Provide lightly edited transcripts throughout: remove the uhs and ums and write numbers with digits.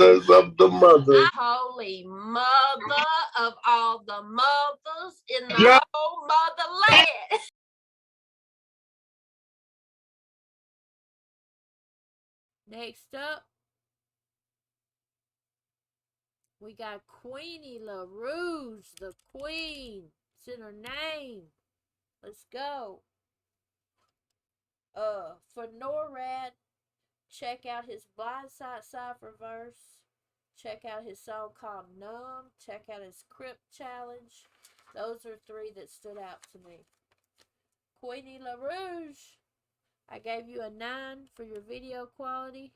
because of the mother. Holy mother of all the mothers in the Yeah. whole motherland. Next up, we got Queenie La Rouge, the queen. It's in her name. Let's go. For NORAD, check out his Blindside Cypher verse. Check out his song called Numb. Check out his Crip challenge. Those are three that stood out to me. Queenie La Rouge, I gave you a 9 for your video quality.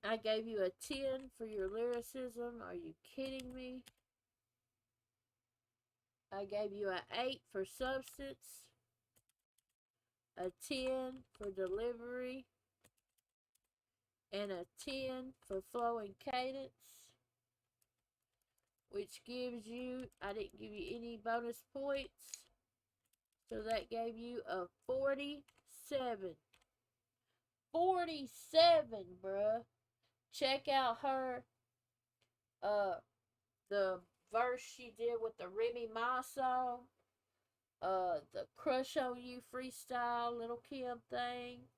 I gave you a 10 for your lyricism. Are you kidding me? I gave you an 8 for substance, a 10 for delivery, and a 10 for flow and cadence, which gives you, I didn't give you any bonus points, so that gave you a 47. 47, bruh. Check out her, the verse she did with the Remy Ma song, the Crush on You freestyle, Little Kim thing,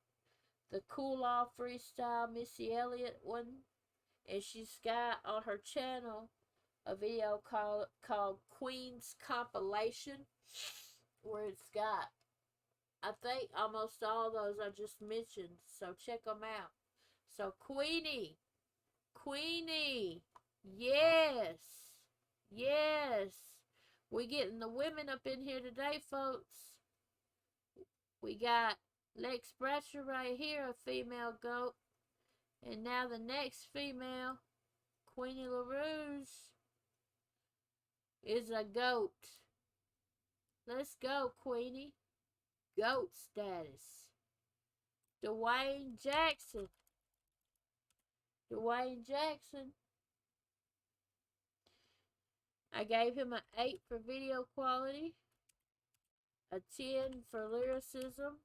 the Cool Off freestyle, Missy Elliott one, and she's got on her channel a video called Queen's Compilation, where it's got, I think, almost all those I just mentioned, so check them out. So Queenie, yes, yes, we getting the women up in here today, folks. We got Lex Bratcher right here, a female goat. And now the next female, Queenie La Rouge, is a goat. Let's go, Queenie. Goat status. Dwayne Jackson. I gave him an 8 for video quality, a 10 for lyricism.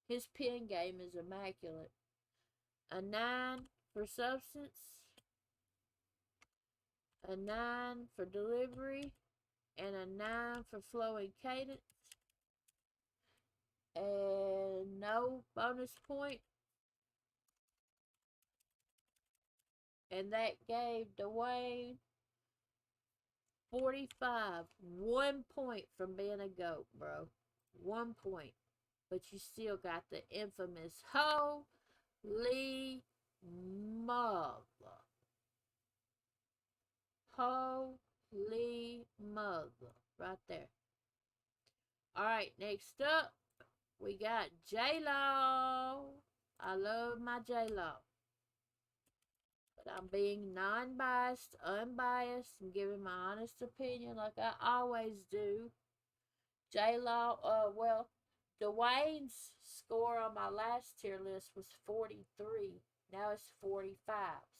His pen game is immaculate. A 9 for substance, a 9 for delivery, and a 9 for flow and cadence. And no bonus point. And that gave Dwayne 45. 1 point from being a goat, bro. 1 point. But you still got the infamous holy mother. Holy mother. Right there. Alright, next up, we got J-Law. I love my J-Law. But I'm being non-biased, unbiased, and giving my honest opinion like I always do. J-Law, well, Dwayne's score on my last tier list was 43. Now it's 45,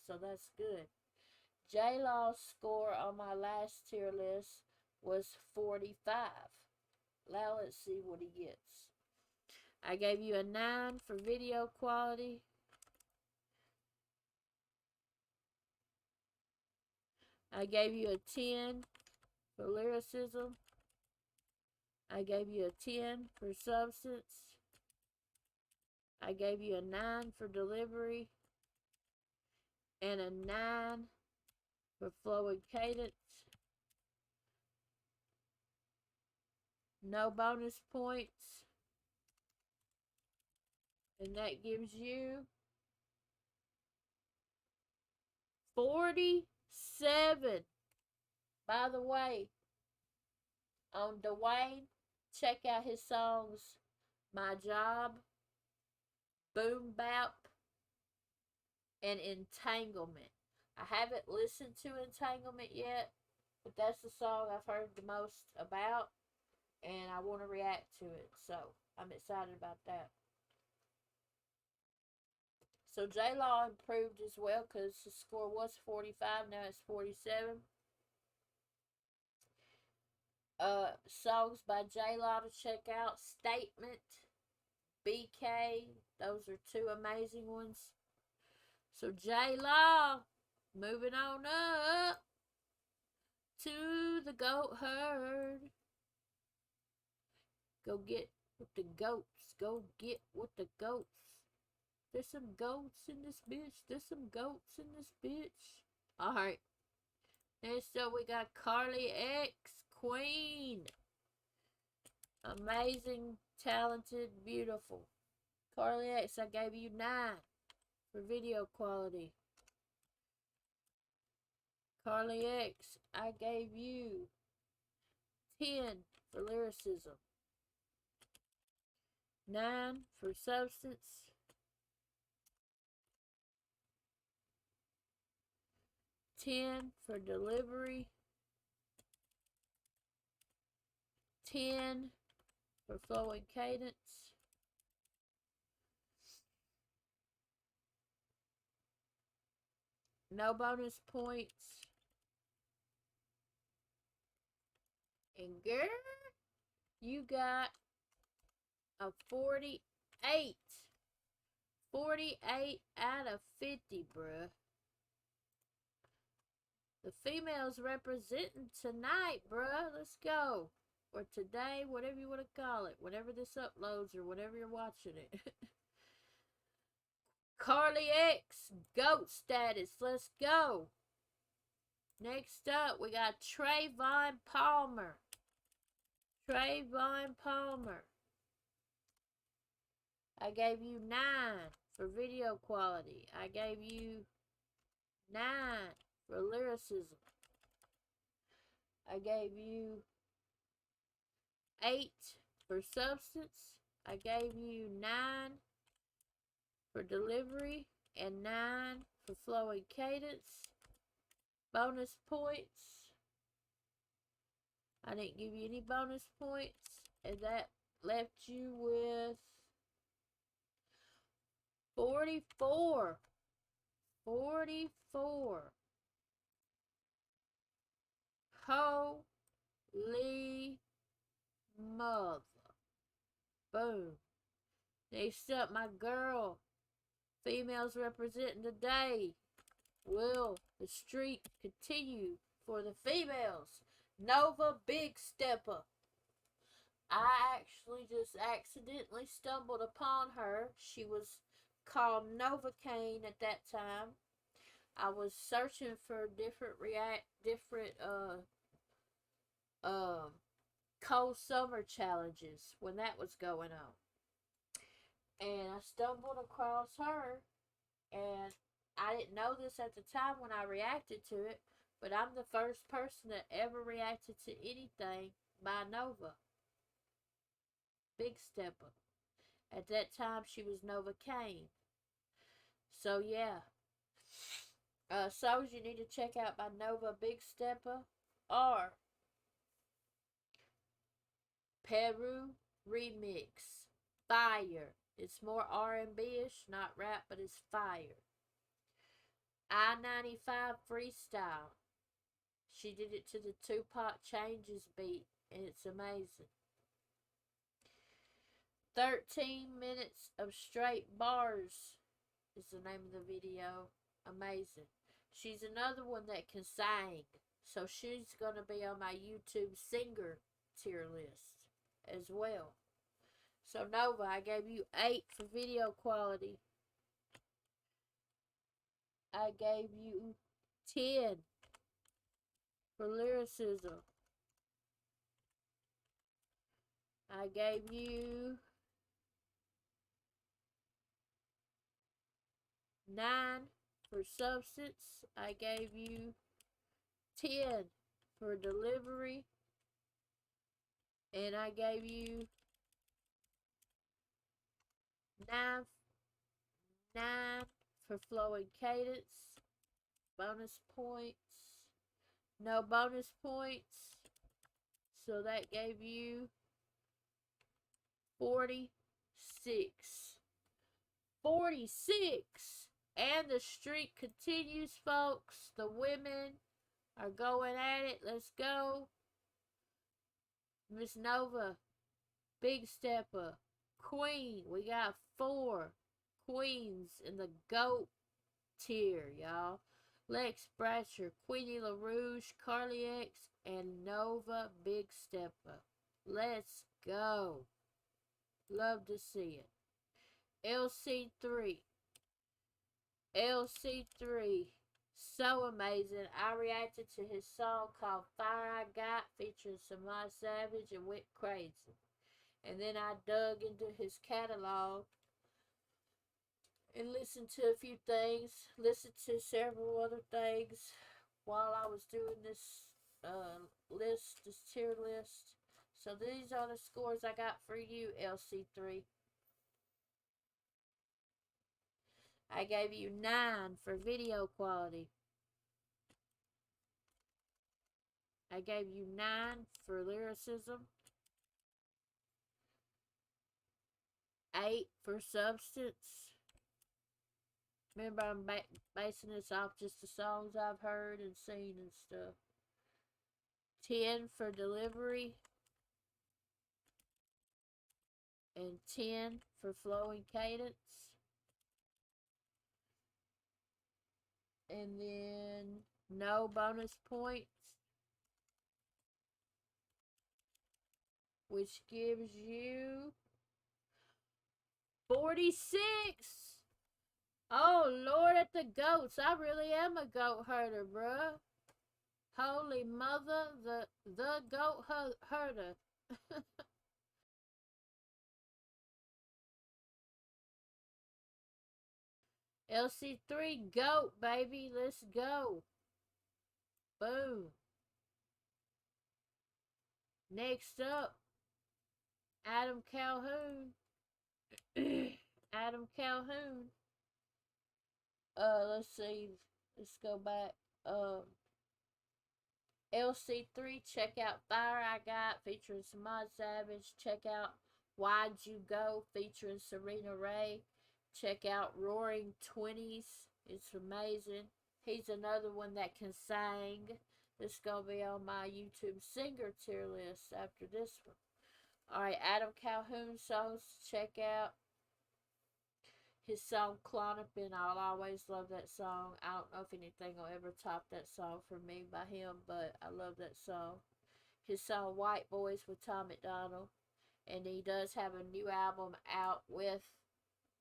so that's good. J-Law's score on my last tier list was 45. Now let's see what he gets. I gave you a 9 for video quality. I gave you a 10 for lyricism. I gave you a 10 for substance. I gave you a 9 for delivery. And a 9 for flow and cadence. No bonus points. And that gives you 47. By the way, on Dwayne, check out his songs My Job, Boom Bap, and Entanglement. I haven't listened to Entanglement yet, but that's the song I've heard the most about, and I want to react to it, so I'm excited about that. So J-Law improved as well because his score was 45, now it's 47. Songs by J-Law to check out: Statement, BK. Those are two amazing ones. So J-Law, moving on up to the goat herd. Go get with the goats. Go get with the goats. There's some goats in this bitch. There's some goats in this bitch. Alright. Next up we got Carly X Queen. Amazing, talented, beautiful. Carly X, I gave you 9 for video quality. Carly X, I gave you 10 for lyricism. 9 for substance. 10 for delivery. 10 for flow and cadence. No bonus points. And girl, you got a 48. 48 out of 50, bruh. The females representing tonight, bruh. Let's go. Or today, whatever you want to call it. Whenever this uploads or whenever you're watching it. Carly X, GOAT status. Let's go. Next up, we got Trayvon Palmer. Trayvon Palmer. I gave you 9 for video quality. I gave you 9 for lyricism. I gave you 8 for substance. I gave you 9 for delivery and 9 for flow and cadence. Bonus points. I didn't give you any bonus points, and that left you with 44. 44. Holy mother. Boom. Next up, my girl. Females representing today. Will the streak continue for the females? Nova Big Stepper. I actually just accidentally stumbled upon her. She was called Novocaine at that time. I was searching for different cold summer challenges when that was going on. And I stumbled across her, and I didn't know this at the time when I reacted to it, but I'm the first person that ever reacted to anything by Nova Big Stepper. At that time, she was Novocaine. So, yeah. Songs you need to check out by Nova Big Stepper are Peru Remix. Fire. It's more R&B-ish, not rap, but it's fire. I-95 Freestyle. She did it to the Tupac Changes beat, and it's amazing. 13 minutes of straight bars is the name of the video. Amazing. She's another one that can sing, so she's going to be on my YouTube singer tier list as well. So Nova, I gave you 8 for video quality. I gave you 10 for lyricism. I gave you 9 for substance. I gave you 10 for delivery. And I gave you 9 for flow and cadence. Bonus points. No bonus points. So that gave you 46. 46! And the streak continues, folks. The women are going at it. Let's go. Miss Nova, Big Stepper, queen. We got 4 queens in the GOAT tier, y'all. Lex Bratcher, Queenie La Rouge, Carly X, and Nova Big Stepper. Let's go. Love to see it. LC3. LC3. So amazing. I reacted to his song called Fire I Got featuring Samaj Savage and went crazy. And then I dug into his catalog and listened to a few things, listened to several other things while I was doing this this tier list. So these are the scores I got for you, LC3. I gave you 9 for video quality. I gave you 9 for lyricism. 8 for substance. Remember, I'm basing this off just the songs I've heard and seen and stuff. 10 for delivery. And 10 for flow and cadence. And then no bonus points, which gives you 46. Oh, Lord at the goats. I really am a goat herder, bruh. Holy mother, the goat herder. LC3 goat, baby. Let's go. Boom. Next up, Adam Calhoun. Adam Calhoun. Let's see. Let's go back. LC3, check out Fire I Got featuring Samaj Savage. Check out Why'd You Go featuring Serena Ray. Check out Roaring 20s. It's amazing. He's another one that can sing. This is going to be on my YouTube singer tier list after this one. Alright, Adam Calhoun songs to check out. His song Clonopin, I'll always love that song. I don't know if anything will ever top that song for me by him, but I love that song. His song White Boys with Tom McDonald. And he does have a new album out with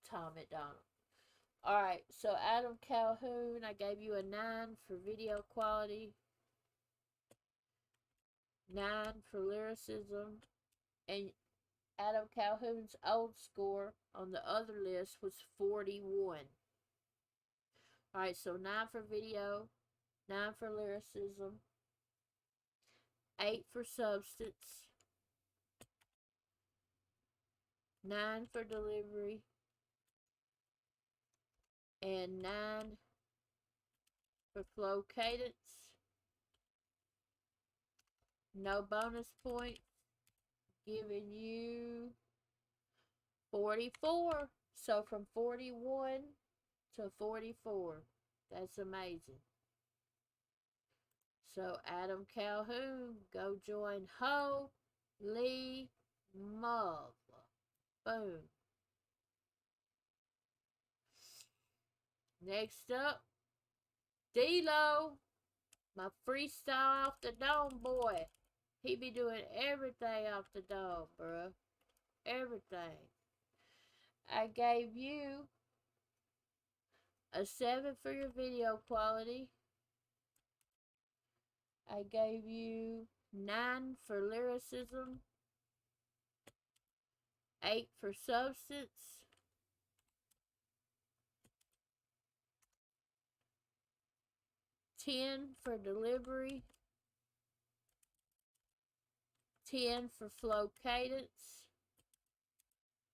Tom McDonald. Alright, so Adam Calhoun, I gave you a 9 for video quality. 9 for lyricism. And Adam Calhoun's old score on the other list was 41. Alright, so 9 for video, 9 for lyricism, 8 for substance, 9 for delivery, and 9 for flow cadence. No bonus points. Giving you 44. So from 41 to 44. That's amazing. So Adam Calhoun, go join Holy Mother. Boom. Next up, D-Lo, my freestyle off the dome boy. He be doing everything off the dome, bruh. Everything. I gave you a 7 for your video quality. I gave you 9 for lyricism. 8 for substance. 10 for delivery. 10 for flow cadence.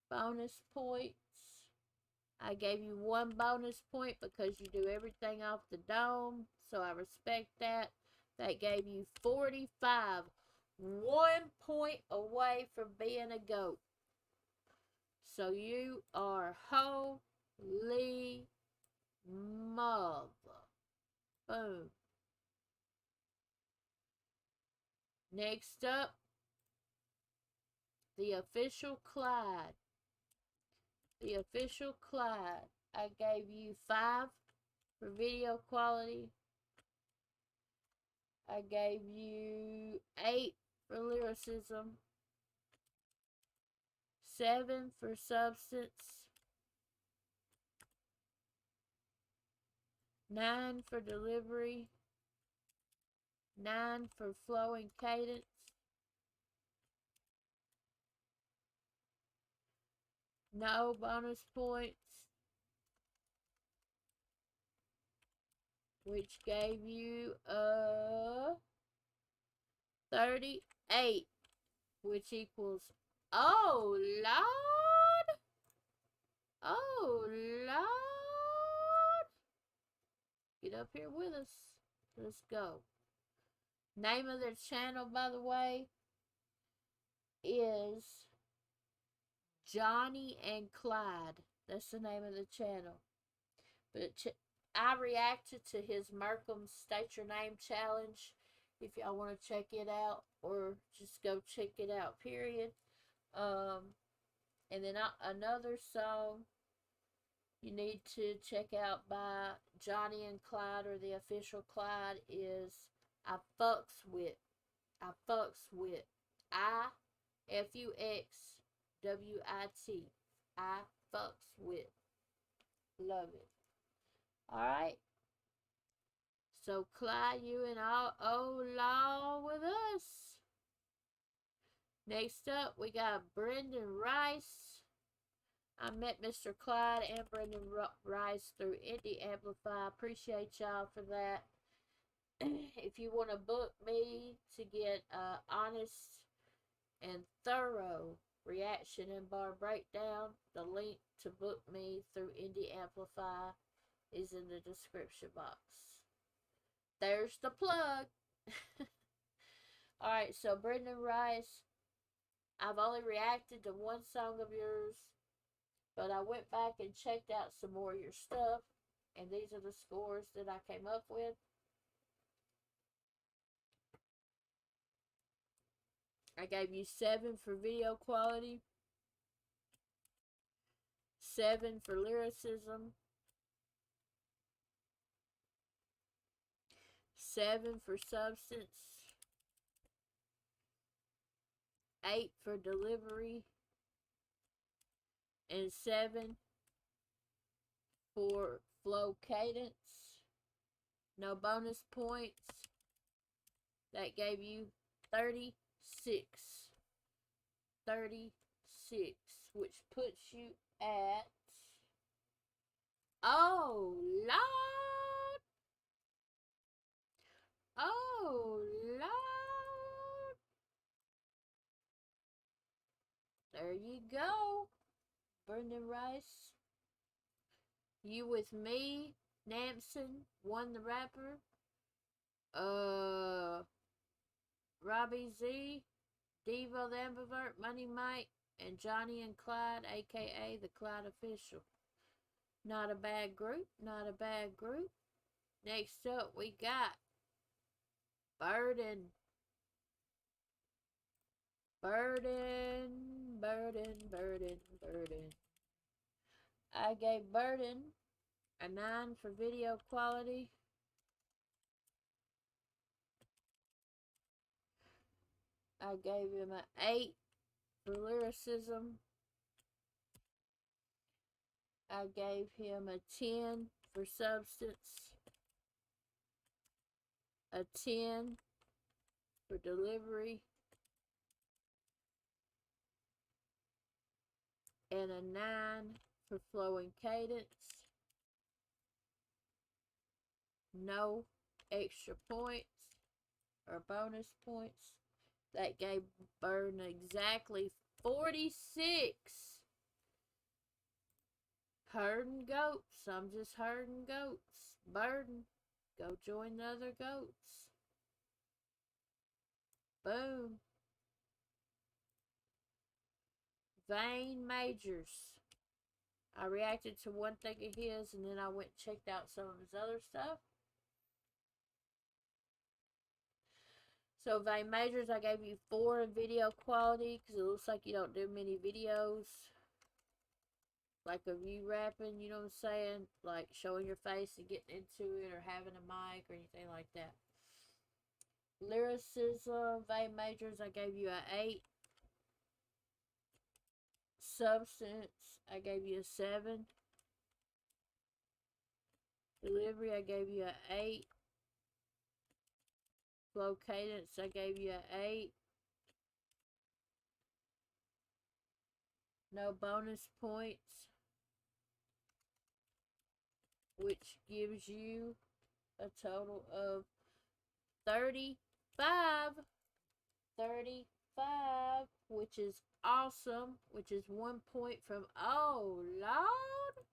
Bonus points. I gave you 1 bonus point because you do everything off the dome, so I respect that. That gave you 45. 1 point away from being a GOAT. So you are holy mother. Boom. Next up, the official Clyde. The official Clyde, I gave you 5 for video quality. I gave you 8 for lyricism, 7 for substance, 9 for delivery, 9 for flow and cadence, 0 bonus points, which gave you 38, which equals, oh Lord, oh Lord, get up here with us, let's go. Name of their channel, by the way, is Johnny and Clyde. That's the name of the channel. But I reacted to his Merkham State Your Name challenge. If y'all want to check it out, or just go check it out, period. And then another song you need to check out by Johnny and Clyde, or the official Clyde, is I Fucks With. I Fucks With. I-F-U-X-W-I-T. I Fucks With. Love it. Alright. So Clyde, you and all law with us. Next up, we got Brennan Rice. I met Mr. Clyde and Brennan Rice through Indie Amplify. Appreciate y'all for that. If you want to book me to get honest and thorough reaction and bar breakdown, the link to book me through Indie Amplify is in the description box. There's the plug. Alright, so Brennan Rice, I've only reacted to one song of yours, but I went back and checked out some more of your stuff, and these are the scores that I came up with. I gave you 7 for video quality, 7 for lyricism, 7 for substance, 8 for delivery, and 7 for flow cadence. No bonus points. That gave you 36. 36, which puts you at, oh Lord, oh Lord, there you go, Brennan Rice. You with me, Namson, One the Rapper, Robbie Z, Devo the Ambivert, Money Mike, and Johnny and Clyde, aka the Clyde Official. Not a bad group, not a bad group. Next up, we got Burden. I gave Burden a 9 for video quality. I gave him an 8 for lyricism. I gave him a 10 for substance, a 10 for delivery, and a 9 for flow and cadence. No extra points or bonus points. That gave Burden exactly 46. Herding goats. I'm just herding goats. Burden, go join the other goats. Boom. Vane Majors. I reacted to one thing of his, and then I went and checked out some of his other stuff. So Vane Majors, I gave you 4 in video quality because it looks like you don't do many videos. like of you rapping, you know what I'm saying? Like showing your face and getting into it or having a mic or anything like that. Lyricism, vane majors, I gave you an 8. Substance, I gave you a 7. Delivery, I gave you an 8. Flow cadence, I gave you an 8. No bonus points, which gives you a total of 35. 35, which is awesome, which is 1 point from, oh Lord.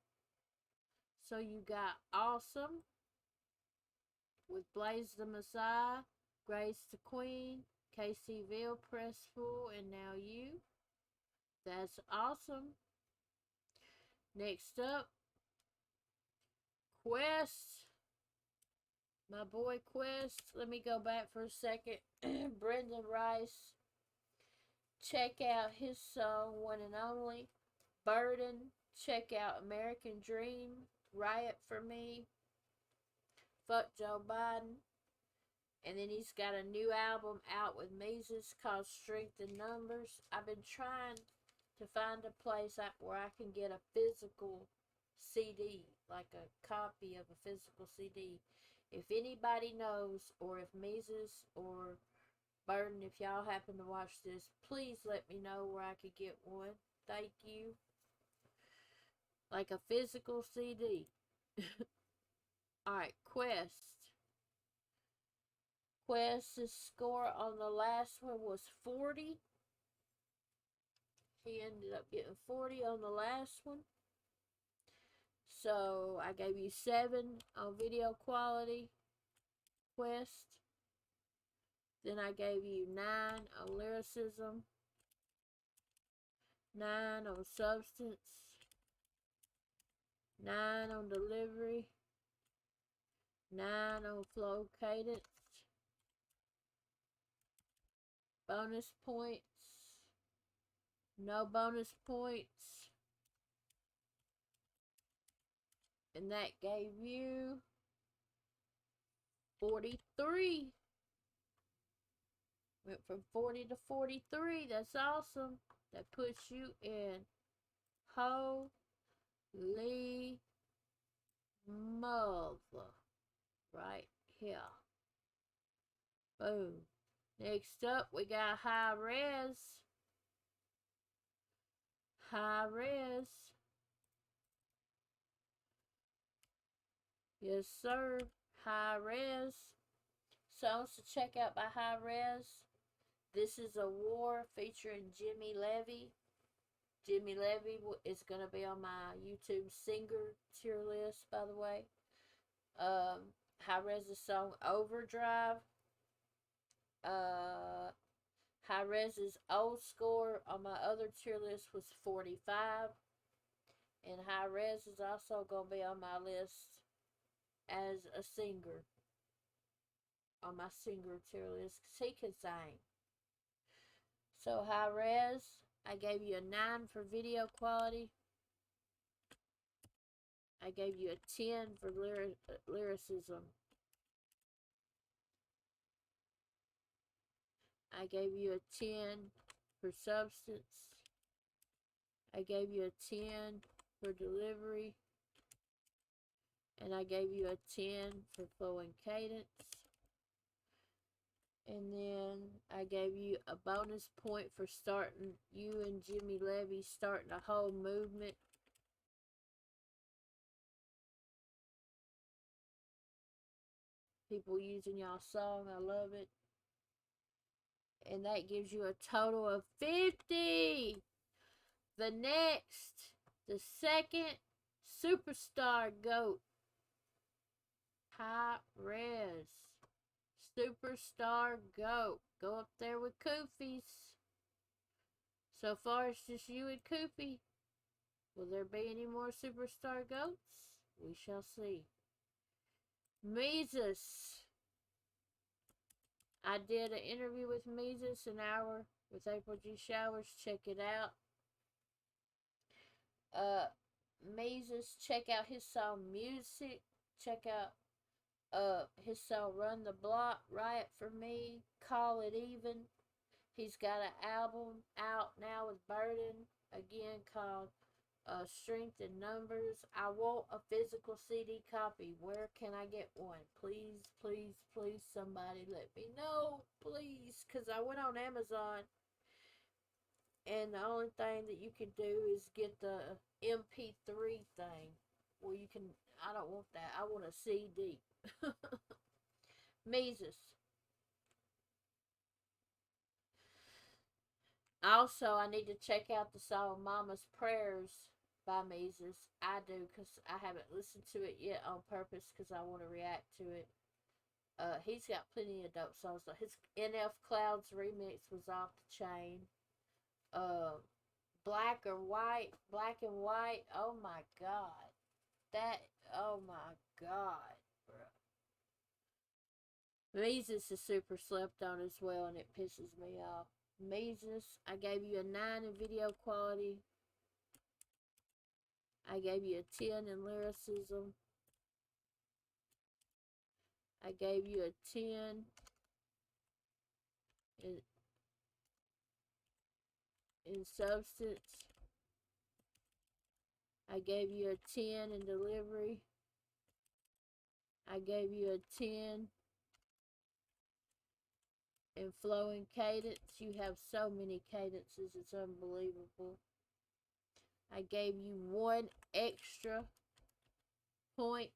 So you got awesome with Blaze the Messiah, Grace the Queen, KCville, Press Full, and now you. That's awesome. Next up, Quest. My boy Quest. Let me go back for a second. Brennan Rice. Check out his song, One and Only. Burden. Check out American Dream. Riot for Me. Fuck Joe Biden. And then he's got a new album out with Mises called Strength in Numbers. I've been trying to find a place where I can get a physical CD, like a copy of a physical CD. If anybody knows, or if Mises or Burden, if y'all happen to watch this, please let me know where I could get one. Thank you. Like a physical CD. Alright, Quest. Quest's score on the last one was 40. He ended up getting 40 on the last one. So I gave you 7 on video quality, Quest. Then I gave you 9 on lyricism, 9 on substance, 9 on delivery, 9 on flow cadence, bonus points, no bonus points, and that gave you 43. Went from 40 to 43. That's awesome. That puts you in holy mother right here. Boom. Next up, we got Hirez. Hirez. Yes, sir. Hirez. Songs to check out by Hirez. This is a War featuring Jimmy Levy. Jimmy Levy is going to be on my YouTube singer tier list, by the way. Hirez's song Overdrive. Hirez's old score on my other tier list was 45. And Hirez is also going to be on my list as a singer. On my singer tier list, because he can sing. So Hirez, I gave you a 9 for video quality. I gave you a 10 for lyricism. I gave you a 10 for substance. I gave you a 10 for delivery. And I gave you a 10 for flow and cadence. And then I gave you a bonus point for starting, you and Jimmy Levy starting a whole movement. People using y'all's song, I love it. And that gives you a total of 50. The next, the second superstar GOAT, Hirez. Superstar GOAT. Go up there with Koofies. So far, it's just you and Koofy. Will there be any more superstar GOATs? We shall see. Mises. I did an interview with Mises, an hour with April G. Showers. Check it out. Meezus, check out his song Music. Check out his song Run the Block, Riot for Me, Call It Even. He's got an album out now with Burden, again called Strength in Numbers. I want a physical CD copy. Where can I get one? Please, please, please, somebody let me know, please. Because I went on Amazon, and the only thing that you can do is get the MP3 thing. Well, you can, I don't want that. I want a CD. Meezus. Also, I need to check out the song Mama's Prayers by Meezus. I do, because I haven't listened to it yet on purpose because I want to react to it. He's got plenty of dope songs. So his NF Clouds remix was off the chain. Black and White. Oh my god. Oh my god, bro. Meezus is super slept on as well, and it pisses me off. Meezus, I gave you a 9 in video quality. I gave you a 10 in lyricism. I gave you a 10 in substance. I gave you a 10 in delivery. I gave you a 10 in flowing cadence. You have so many cadences, it's unbelievable. I gave you 1 extra point.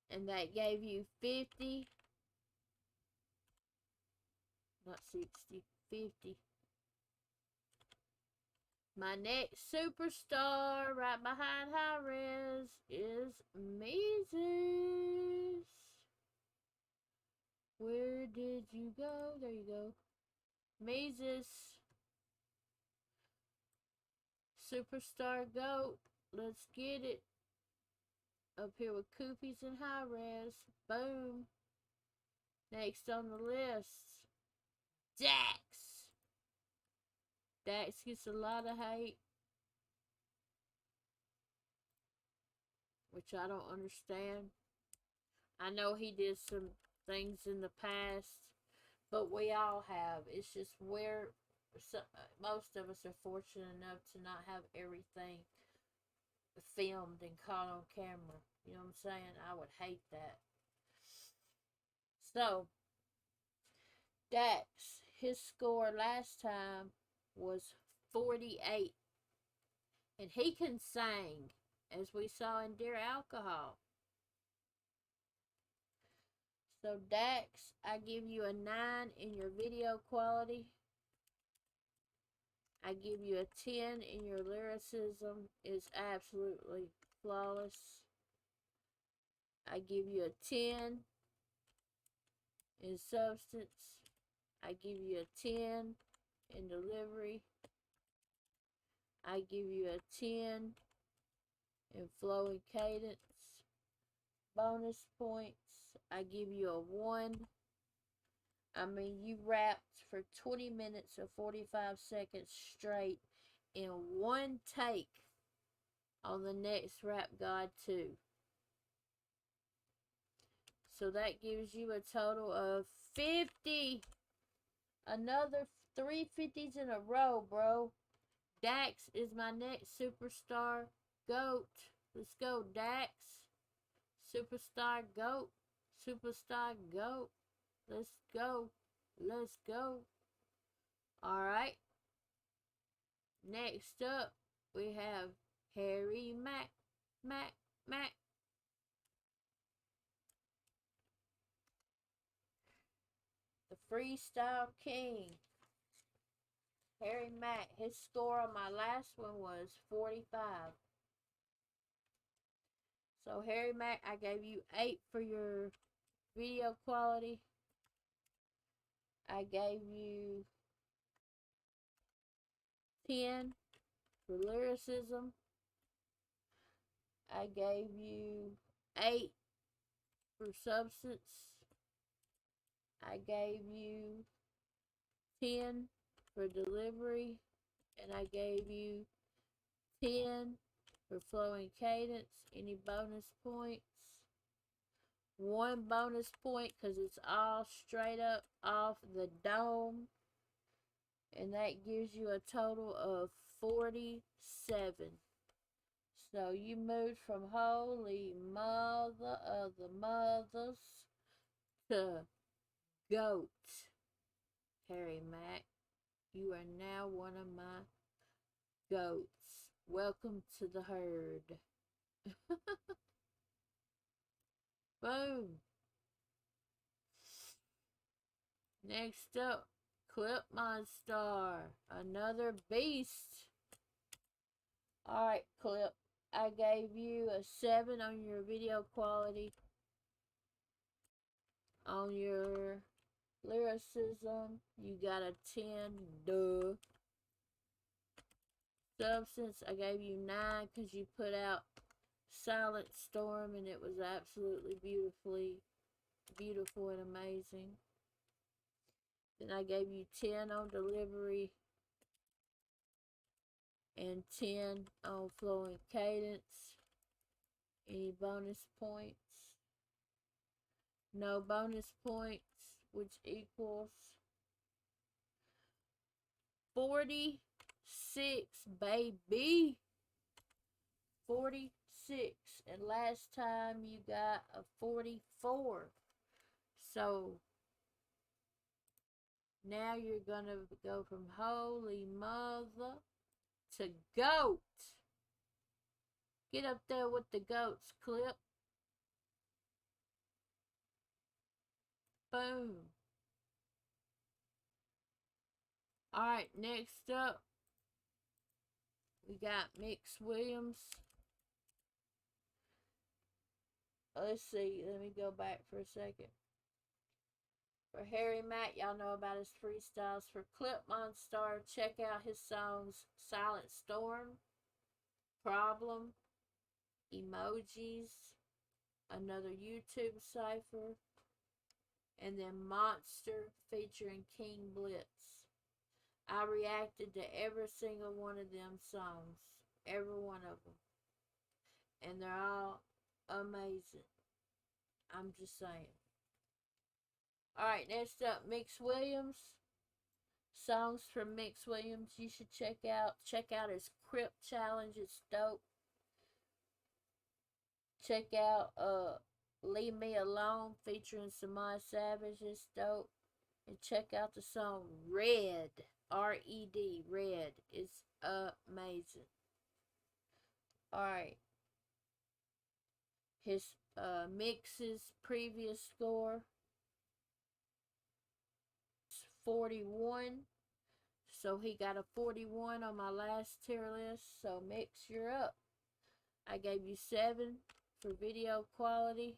And that gave you 50. Not 60, 50. My next superstar right behind Hirez is Meezus. Where did you go? There you go. Meezus. Superstar GOAT. Let's get it. Up here with Koopies and Hirez. Boom. Next on the list, Dax. Dax gets a lot of hate, which I don't understand. I know he did some things in the past, but we all have. It's just where most of us are fortunate enough to not have everything filmed and caught on camera. You know what I'm saying? I would hate that. So, Dax, his score last time was 48. And he can sing, as we saw in Dear Alcohol. So, Dax, I give you a 9 in your video quality. I give you a 10 in your lyricism. It's absolutely flawless. I give you a 10 in substance. I give you a 10 in delivery. I give you a 10 in flowing cadence. Bonus points. I give you a 1. I mean, you rapped for 20 minutes or 45 seconds straight in one take on the next Rap God 2. So that gives you a total of 50. Another 3 50s in a row, bro. Dax is my next superstar GOAT. Let's go, Dax. Superstar GOAT. Superstar GOAT. Let's go. Let's go. Alright. Next up, we have Harry Mack. Mack. The Freestyle King. Harry Mack. His score on my last one was 45. So, Harry Mack, I gave you 8 for your video quality. I gave you 10 for lyricism. I gave you 8 for substance. I gave you 10 for delivery, and I gave you 10 for flowing cadence. Any bonus points? 1 bonus point because it's all straight up off the dome. And that gives you a total of 47. So you moved from holy mother of the mothers to goat. Harry Mack, you are now one of my goats. Welcome to the herd. Boom. Next up, Clip Monster, another beast. Alright, Clip, I gave you a 7 on your video quality. On your lyricism, you got a 10, duh. Substance, I gave you 9 because you put out Silent Storm and it was absolutely beautiful and amazing. Then I gave you 10 on delivery and 10 on flowing cadence. Any bonus points? No bonus points, which equals 46, baby. 46. And last time you got a 44. So now you're gonna go from holy mother to goat. Get up there with the goats, Clip. Boom. Alright, next up, we got Mix Williams. Let's see, let me go back for a second. For Harry Mack, y'all know about his freestyles. For Clip Monster, check out his songs Silent Storm, Problem, Emojis, another YouTube cipher, and then Monster featuring King Blitz. I reacted to every single one of them songs. Every one of them. And they're all amazing. I'm just saying. Alright, next up, Mix Williams. Songs from Mix Williams you should check out. Check out his Crip challenge. It's dope. Check out Leave Me Alone featuring Samaj Savage. It's dope. And check out the song Red. R-E-D. Red. It's amazing. Alright. His mixes previous score 41. So he got a 41 on my last tier list. So Mix, you're up. I gave you 7 for video quality.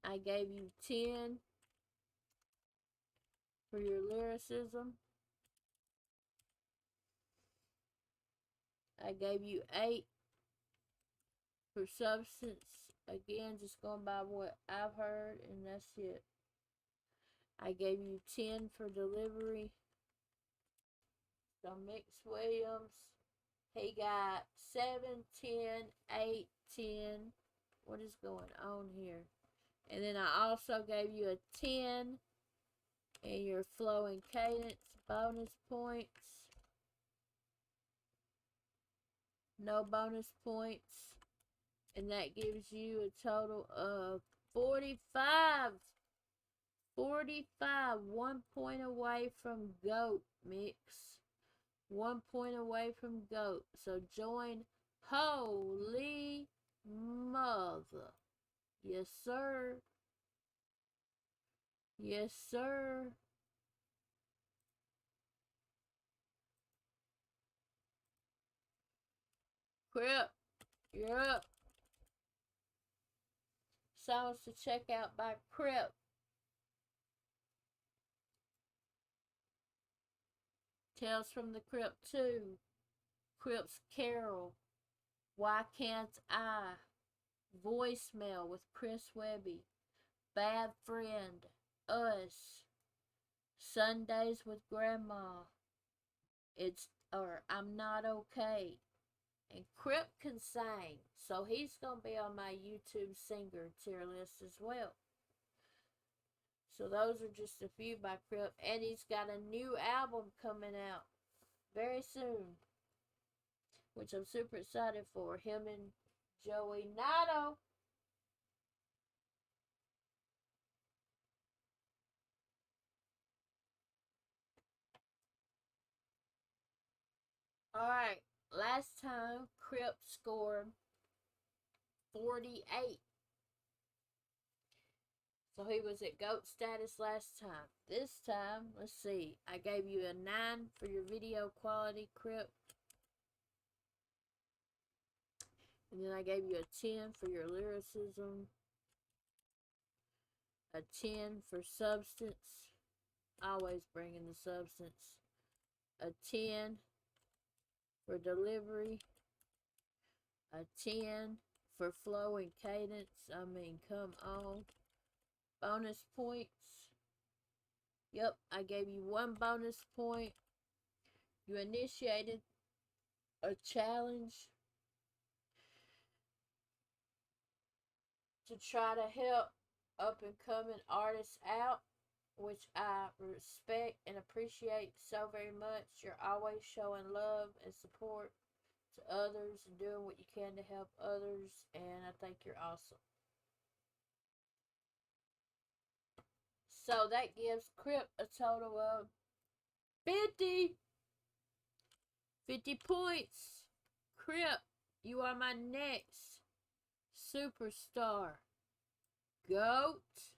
I gave you 10 for your lyricism. I gave you 8 for substance. Again, just going by what I've heard, and that's it. I gave you 10 for delivery. So Mix Williams, he got 7, 10, 8, 10. What is going on here? And then I also gave you a 10 in your flowing cadence bonus points. No bonus points. And that gives you a total of 45. 45. 1 point away from GOAT, Mix. 1 point away from GOAT. So join Holy Mother. Yes, sir. Yes, sir. Crip, you're up. Songs to check out by Crip. Tales from the Crip 2. Crip's Carol. Why Can't I? Voicemail with Chris Webby. Bad Friend. Us. Sundays with Grandma. Or I'm Not Okay. And Crip can sing, so he's going to be on my YouTube singer tier list as well. So those are just a few by Crip. And he's got a new album coming out very soon, which I'm super excited for. Him and Joey Nato. Alright, last time Crip scored 48. So he was at GOAT status last time. This time, let's see. I gave you a 9 for your video quality, Crip. And then I gave you a 10 for your lyricism. A 10 for substance. Always bringing the substance. A 10 for delivery. A 10 for flow and cadence. I mean, come on. Bonus points. Yep, I gave you 1 bonus point. You initiated a challenge to try to help up and coming artists out, which I respect and appreciate so very much. You're always showing love and support to others and doing what you can to help others, and I think you're awesome. So that gives Crip a total of 50 points. Crip, you are my next superstar. GOAT.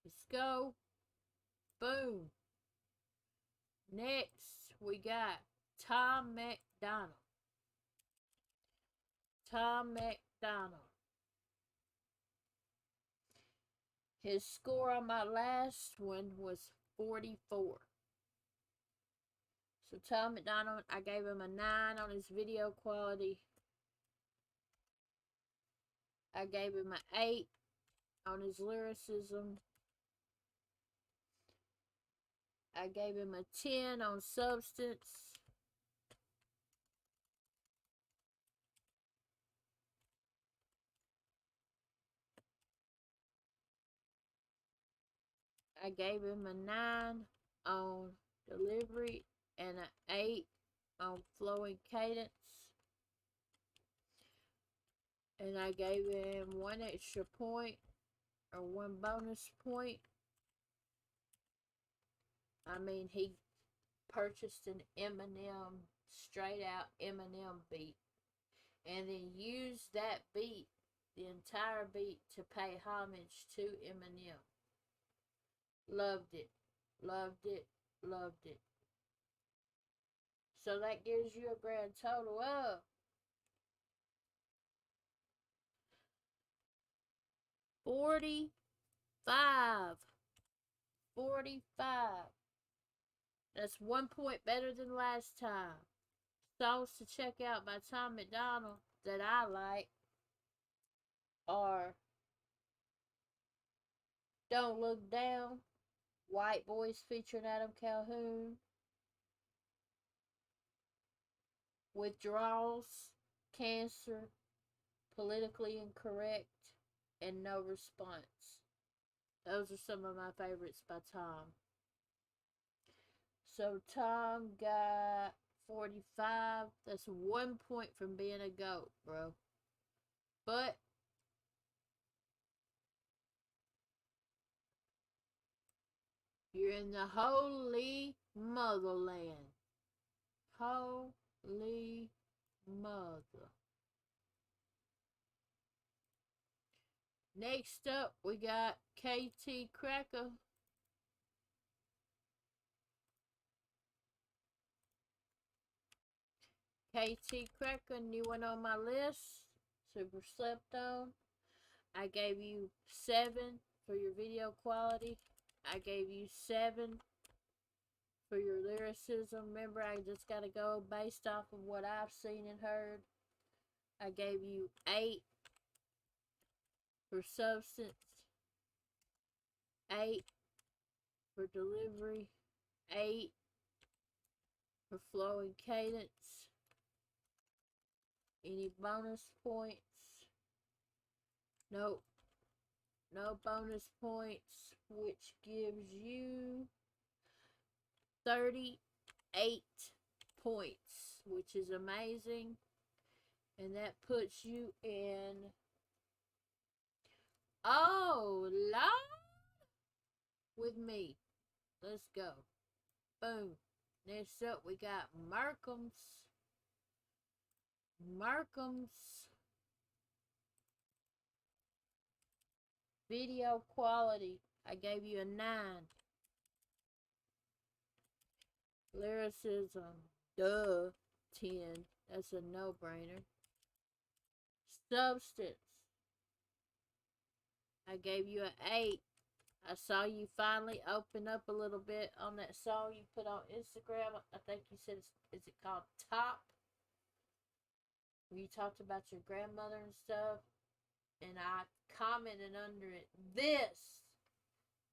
Let's go. Boom. Next, we got Tom McDonald. Tom McDonald. His score on my last one was 44. So Tom McDonald, I gave him a 9 on his video quality. I gave him an 8 on his lyricism. I gave him a 10 on substance. I gave him a 9 on delivery and an 8 on flow and cadence. And I gave him 1 extra point or 1 bonus point. I mean, he purchased an Eminem, straight out Eminem beat, and then used that beat, the entire beat, to pay homage to Eminem. Loved it, loved it, loved it. So that gives you a grand total of 45. 45. That's 1 point better than last time. Songs to check out by Tom McDonald that I like are Don't Look Down, White Boys featuring Adam Calhoun, Withdrawals, Cancer, Politically Incorrect, and No Response. Those are some of my favorites by Tom. So Tom got 45. That's 1 point from being a GOAT, bro. But you're in the holy motherland. Holy mother. Next up, we got ktCrack. ktCrack, new one on my list. Super slept on. I gave you 7 for your video quality. I gave you 7 for your lyricism. Remember, I just got to go based off of what I've seen and heard. I gave you 8 for substance. 8 for delivery, 8 for flow and cadence. Any bonus points? Nope. No bonus points, which gives you 38 points, which is amazing. And that puts you in, oh Lord, with me. Let's go. Boom. Next up we got Markham's video quality. I gave you a 9. Lyricism, duh, 10. That's a no-brainer. Substance, I gave you an 8. I saw you finally open up a little bit on that song you put on Instagram. I think you said, is it called Top? Where you talked about your grandmother and stuff. And I commented under it, this.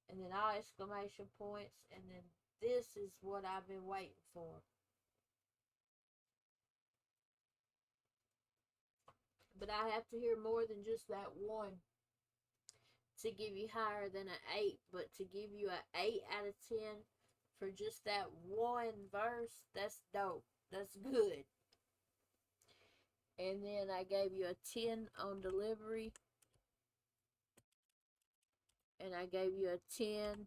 And then all exclamation points. And then this is what I've been waiting for. But I have to hear more than just that one to give you higher than an 8. But to give you an 8 out of 10 for just that one verse, that's dope. That's good. And then I gave you a 10 on delivery. And I gave you a 10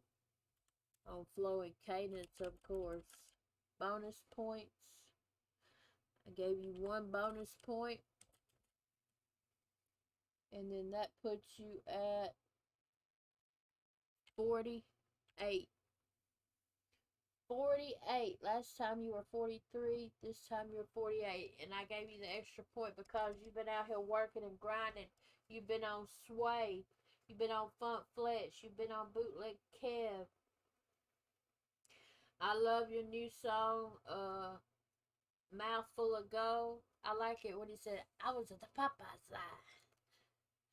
on flow and cadence, of course. Bonus points, I gave you 1 bonus point. And then that puts you at 48. 48. Last time you were 43. This time you're 48. And I gave you the extra point because you've been out here working and grinding. You've been on Sway. You've been on Funk Fletch. You've been on Bootleg Kev. I love your new song, Mouthful of Gold. I like it when he said, I was at the Popeye side.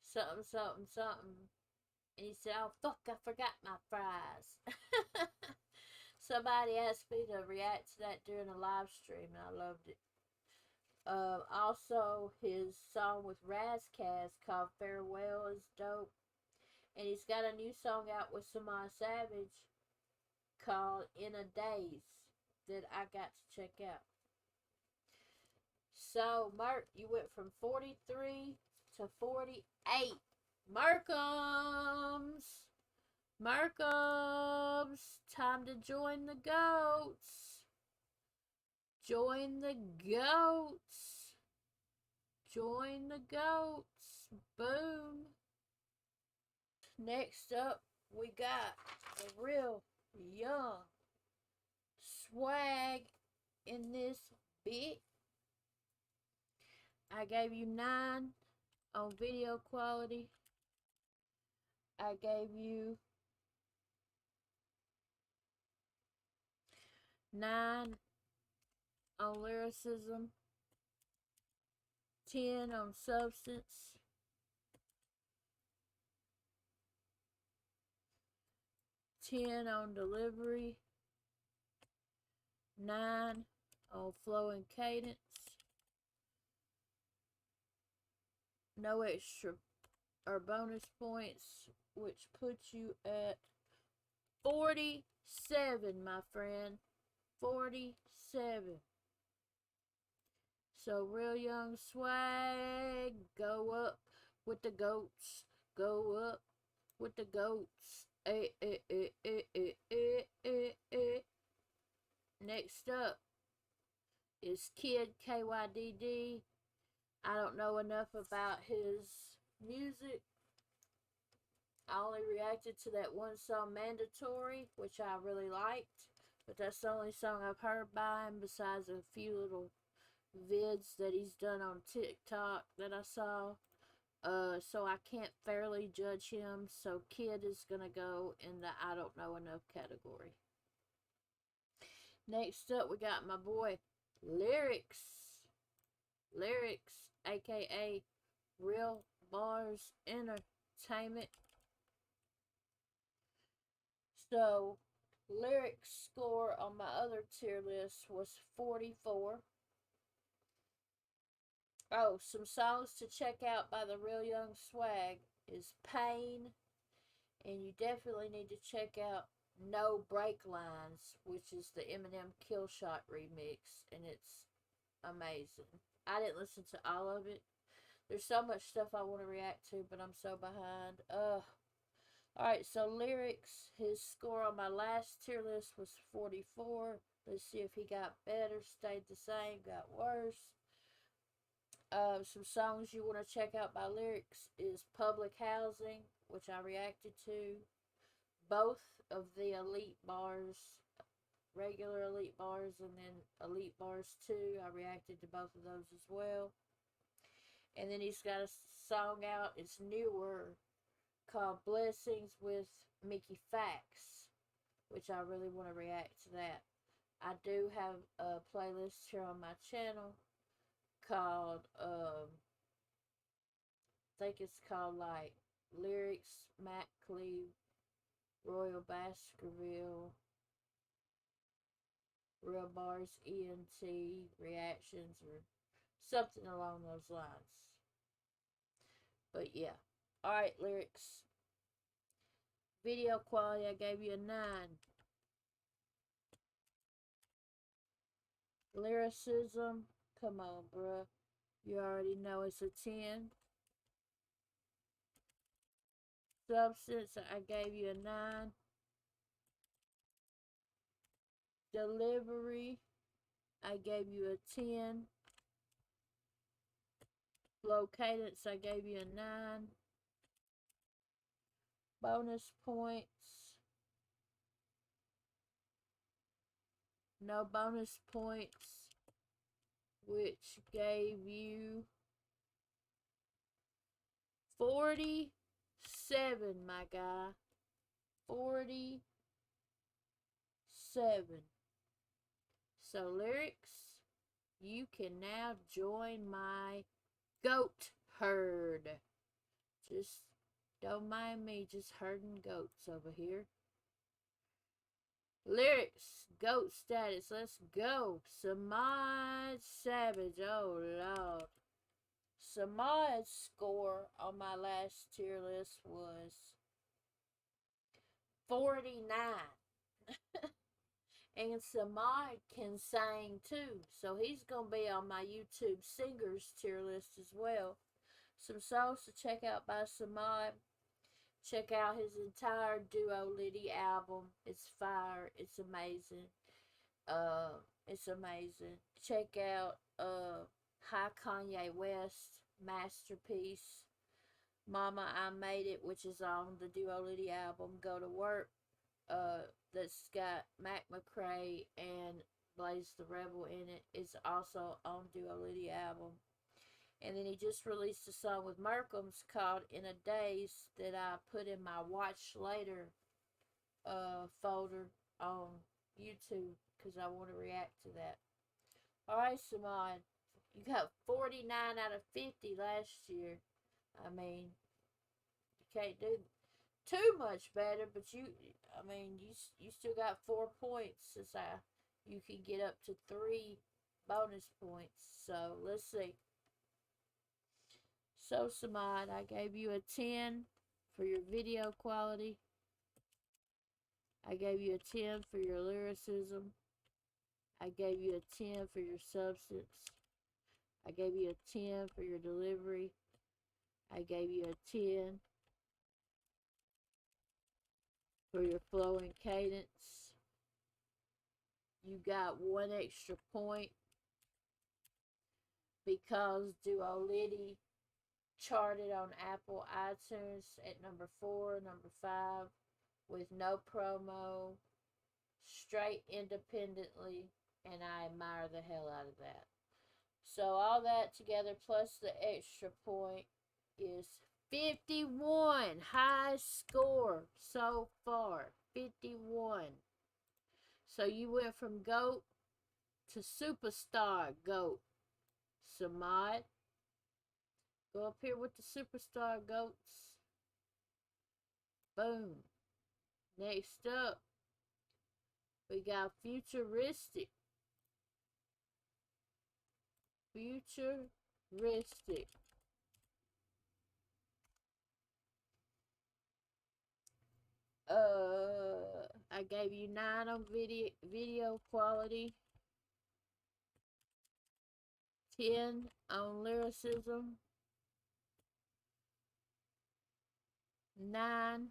Something, something, something. And he said, oh, fuck, I forgot my fries. Somebody asked me to react to that during a live stream, and I loved it. Also, his song with Razkaz called Farewell is dope. And he's got a new song out with Samaj Savage called In a Daze that I got to check out. So, Mark, you went from 43 to 48. Markham's, time to join the goats. Join the goats. Join the goats. Boom. Next up, we got the real young swag in this bit. I gave you 9 on video quality. I gave you 9 on lyricism, 10 on substance, 10 on delivery, 9 on flow and cadence. No extra or bonus points, which puts you at 47, my friend. 47. So, real young swag, go up with the goats. Go up with the goats. Next up is Kydd, KYDD. I don't know enough about his music. I only reacted to that one song, Mandatory, which I really liked. But that's the only song I've heard by him besides a few little vids that he's done on TikTok that I saw. So I can't fairly judge him. So Kydd is going to go in the I don't know enough category. Next up, we got my boy Lyrics, aka Real Bars Entertainment. So, lyric score on my other tier list was 44. Oh, some songs to check out by the Real Young Swag is Pain, and you definitely need to check out No Break Lines, which is the Eminem Killshot remix, and it's amazing. I didn't listen to all of it. There's so much stuff I want to react to, but I'm so behind. Alright, so lyrics, his score on my last tier list was 44. Let's see if he got better, stayed the same, got worse. Some songs you want to check out by lyrics is Public Housing, which I reacted to. Both of the Elite Bars, regular Elite Bars, and then Elite Bars 2. I reacted to both of those as well. And then he's got a song out, it's newer, called Blessings with Mickey Fax, which I really want to react to that. I do have a playlist here on my channel called, I think it's called like Lyrics, Mack, Clyde, Royal Baskerville, Real Bars, ENT, Reactions, or something along those lines. But yeah. Alright, lyrics. Video quality, I gave you a 9. Lyricism, come on, bruh. You already know it's a 10. Substance, I gave you a 9. Delivery, I gave you a 10. Flow cadence, I gave you a 9. Bonus points, no bonus points, which gave you 47, my guy. 47. So, lyrics, you can now join my goat herd. Just don't mind me just herding goats over here. Lyrics, goat status, let's go. Samad Savage, oh lord. Samad's score on my last tier list was 49. And Samad can sing too, so he's going to be on my YouTube singers tier list as well. Some songs to check out by Samad. Check out his entire Duo Liddy album. It's fire. It's amazing. It's amazing. Check out High Kanye West Masterpiece. Mama, I Made It, which is on the Duo Liddy album. Go to Work. That's got Mac McCrae and Blaze the Rebel in it. It's also on Duo Liddy album. And then he just released a song with Merkham's called In a Daze that I put in my Watch Later folder on YouTube because I want to react to that. Alright, Simon. You got 49 out of 50 last year. I mean, you can't do too much better, but you still got 4 points since you can get up to 3 bonus points. So, let's see. So, Samad, I gave you a 10 for your video quality. I gave you a 10 for your lyricism. I gave you a 10 for your substance. I gave you a 10 for your delivery. I gave you a 10 for your flow and cadence. You got 1 extra point because Duo Liddy charted on Apple iTunes at number 4, number 5, with no promo, straight independently, and I admire the hell out of that. So all that together plus the extra point is 51. High score so far. 51. So you went from GOAT to superstar GOAT. Samad, go up here with the superstar goats. Boom. Next up, we got Futuristic. Futuristic. I gave you 9 on video quality, 10 on lyricism, 9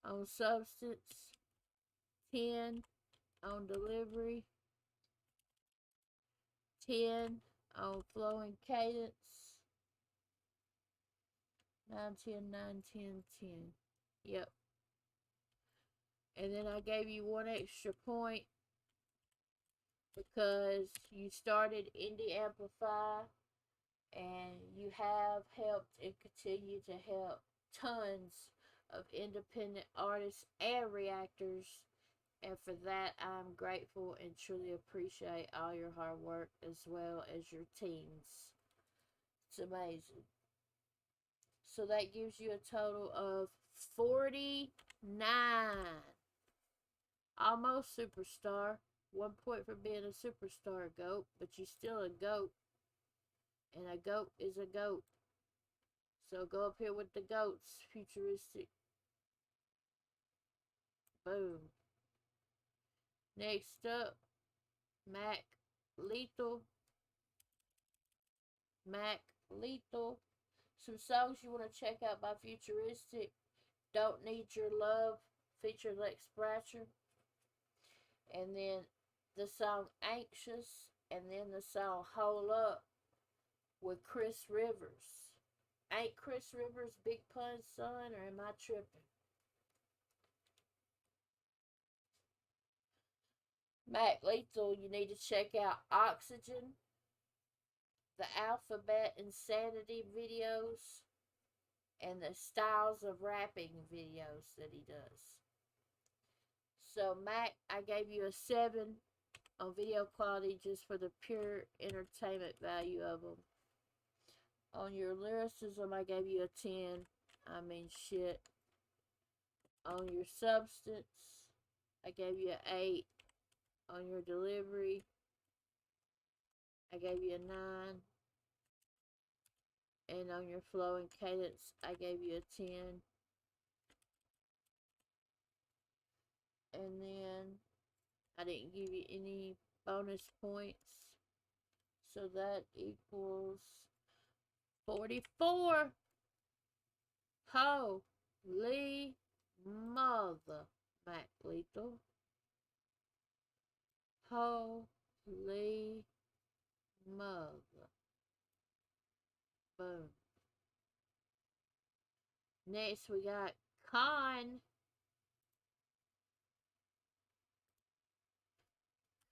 on substance, 10 on delivery, 10 on flow and cadence, 9, 10, 9, 10, 10. Yep. And then I gave you 1 extra point because you started Indie Amplify and you have helped and continue to help tons of independent artists and reactors. And for that, I'm grateful and truly appreciate all your hard work as well as your teams. It's amazing. So that gives you a total of 49. Almost superstar. 1 point for being a superstar goat, but you're still a goat. And a goat is a goat. So go up here with the goats, Futuristic. Boom. Next up, Mack Lethal. Mack Lethal. Some songs you want to check out by Futuristic. Don't Need Your Love, featured Lex Bratcher. And then the song Anxious. And then the song Hold Up with Chris Rivers. Ain't Chris Rivers Big Pun's son, or am I tripping? Mack Lethal, you need to check out Oxygen, the Alphabet Insanity videos, and the Styles of Rapping videos that he does. So Mack, I gave you a 7 on video quality just for the pure entertainment value of them. On your lyricism, I gave you a 10. I mean, shit. On your substance, I gave you an 8. On your delivery, I gave you a 9. And on your flow and cadence, I gave you a 10. And then I didn't give you any bonus points. So that equals 44. Holy mother, Mack Lethal. Holy mother. Boom. Next we got Con.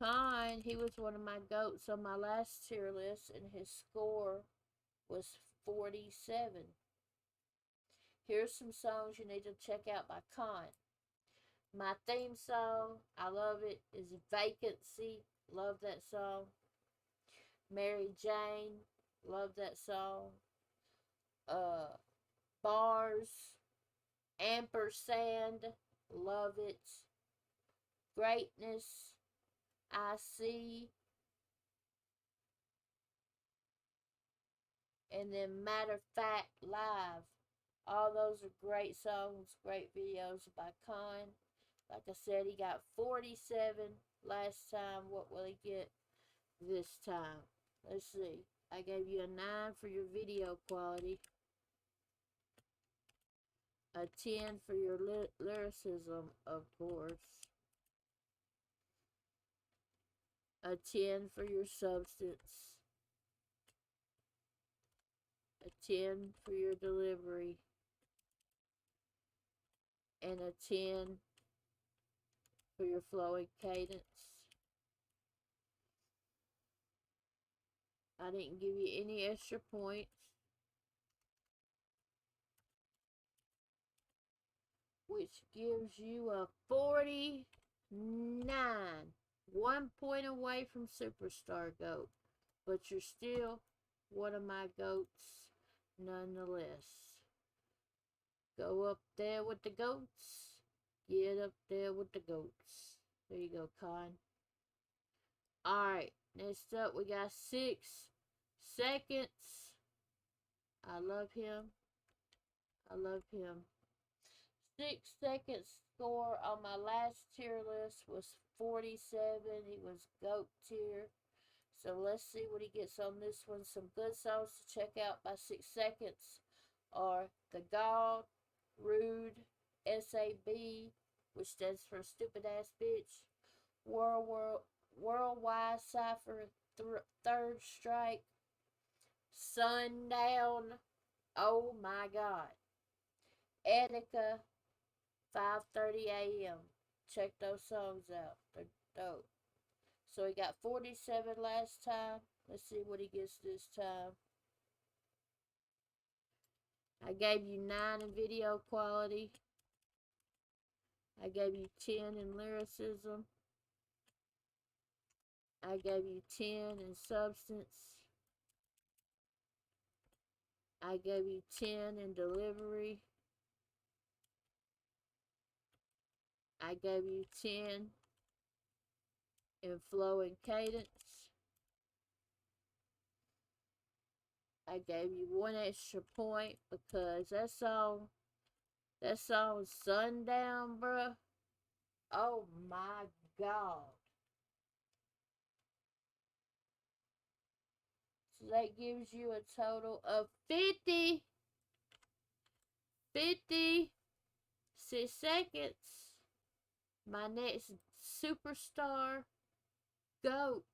Con, he was one of my goats on my last tier list, and his score was 47. Here's some songs you need to check out by Con. My theme song, I love it, is Vacancy. Love that song. Mary Jane, love that song. Bars, Ampersand, love it. Greatness, I See. And then Matter of Fact, Live. All those are great songs, great videos by Con. Like I said, he got 47 last time. What will he get this time? Let's see. I gave you a 9 for your video quality. A 10 for your lyricism, of course. A 10 for your substance. A 10 for your delivery. And a 10 for your flowing cadence. I didn't give you any extra points. Which gives you a 49. 1 point away from Superstar Goat. But you're still one of my goats nonetheless. Go up there with the goats Get up there with the goats. There you go, Con. Alright, next up we got 6 seconds. I love him. I love him. 6 seconds score on my last tier list was 47. He was GOAT tier. So let's see what he gets on this one. Some good songs to check out by 6 seconds are The God, Rude, SAB, which stands for Stupid Ass Bitch, Worldwide Cypher, Third Strike, Sundown, oh my god, Etika, 5:30 a.m. Check those songs out. They're dope. So he got 47 last time. Let's see what he gets this time. I gave you 9 in video quality. I gave you 10 in lyricism. I gave you 10 in substance. I gave you 10 in delivery. I gave you 10 in flow and cadence. I gave you 1 extra point because that song Sundown, bruh. Oh my god. So that gives you a total of 56 seconds. My next superstar GOAT.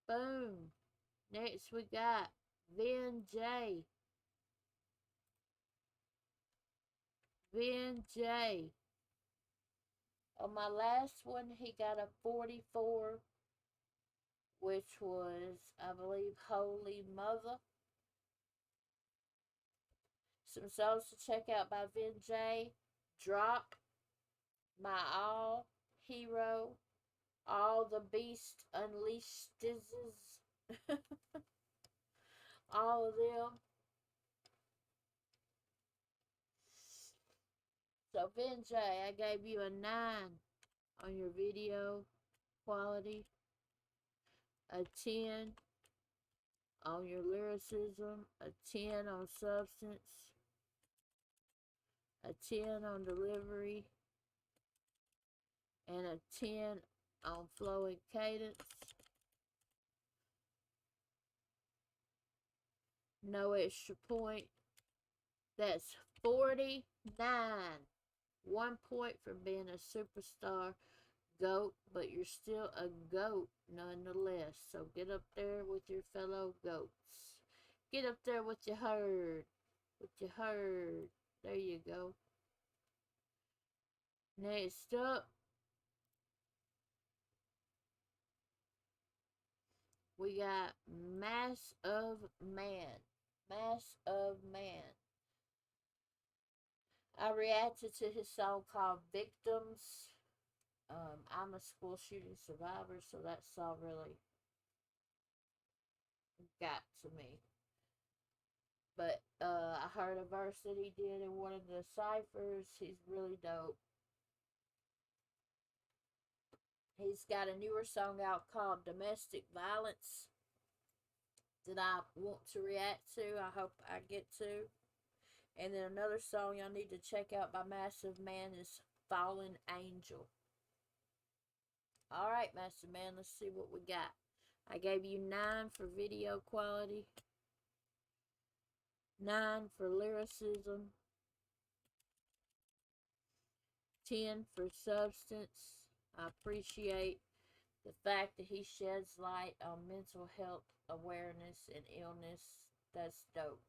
Boom. Next we got Vinjay. Vinjay. On my last one, he got a 44, which was, I believe, Holy Mother. Some songs to check out by Vinjay: Drop, My All, Hero, All the Beast Unleashed, all of them. So Vinjay, I gave you a 9 on your video quality, a 10 on your lyricism, a 10 on substance, a 10 on delivery, and a 10 on flow and cadence. No extra point. That's 49. 1 point for being a superstar GOAT, but you're still a GOAT nonetheless. So get up there with your fellow GOATs. Get up there with your herd. With your herd. There you go. Next up, we got Mass of Man. Mass of Man. I reacted to his song called Victims. I'm a school shooting survivor, so that song really got to me. But I heard a verse that he did in one of the ciphers. He's really dope. He's got a newer song out called Domestic Violence that I want to react to. I hope I get to. And then another song y'all need to check out by Massive Man is Fallen Angel. Alright, Massive Man, let's see what we got. I gave you 9 for video quality, 9 for lyricism, 10 for substance. I appreciate the fact that he sheds light on mental health awareness and illness. That's dope.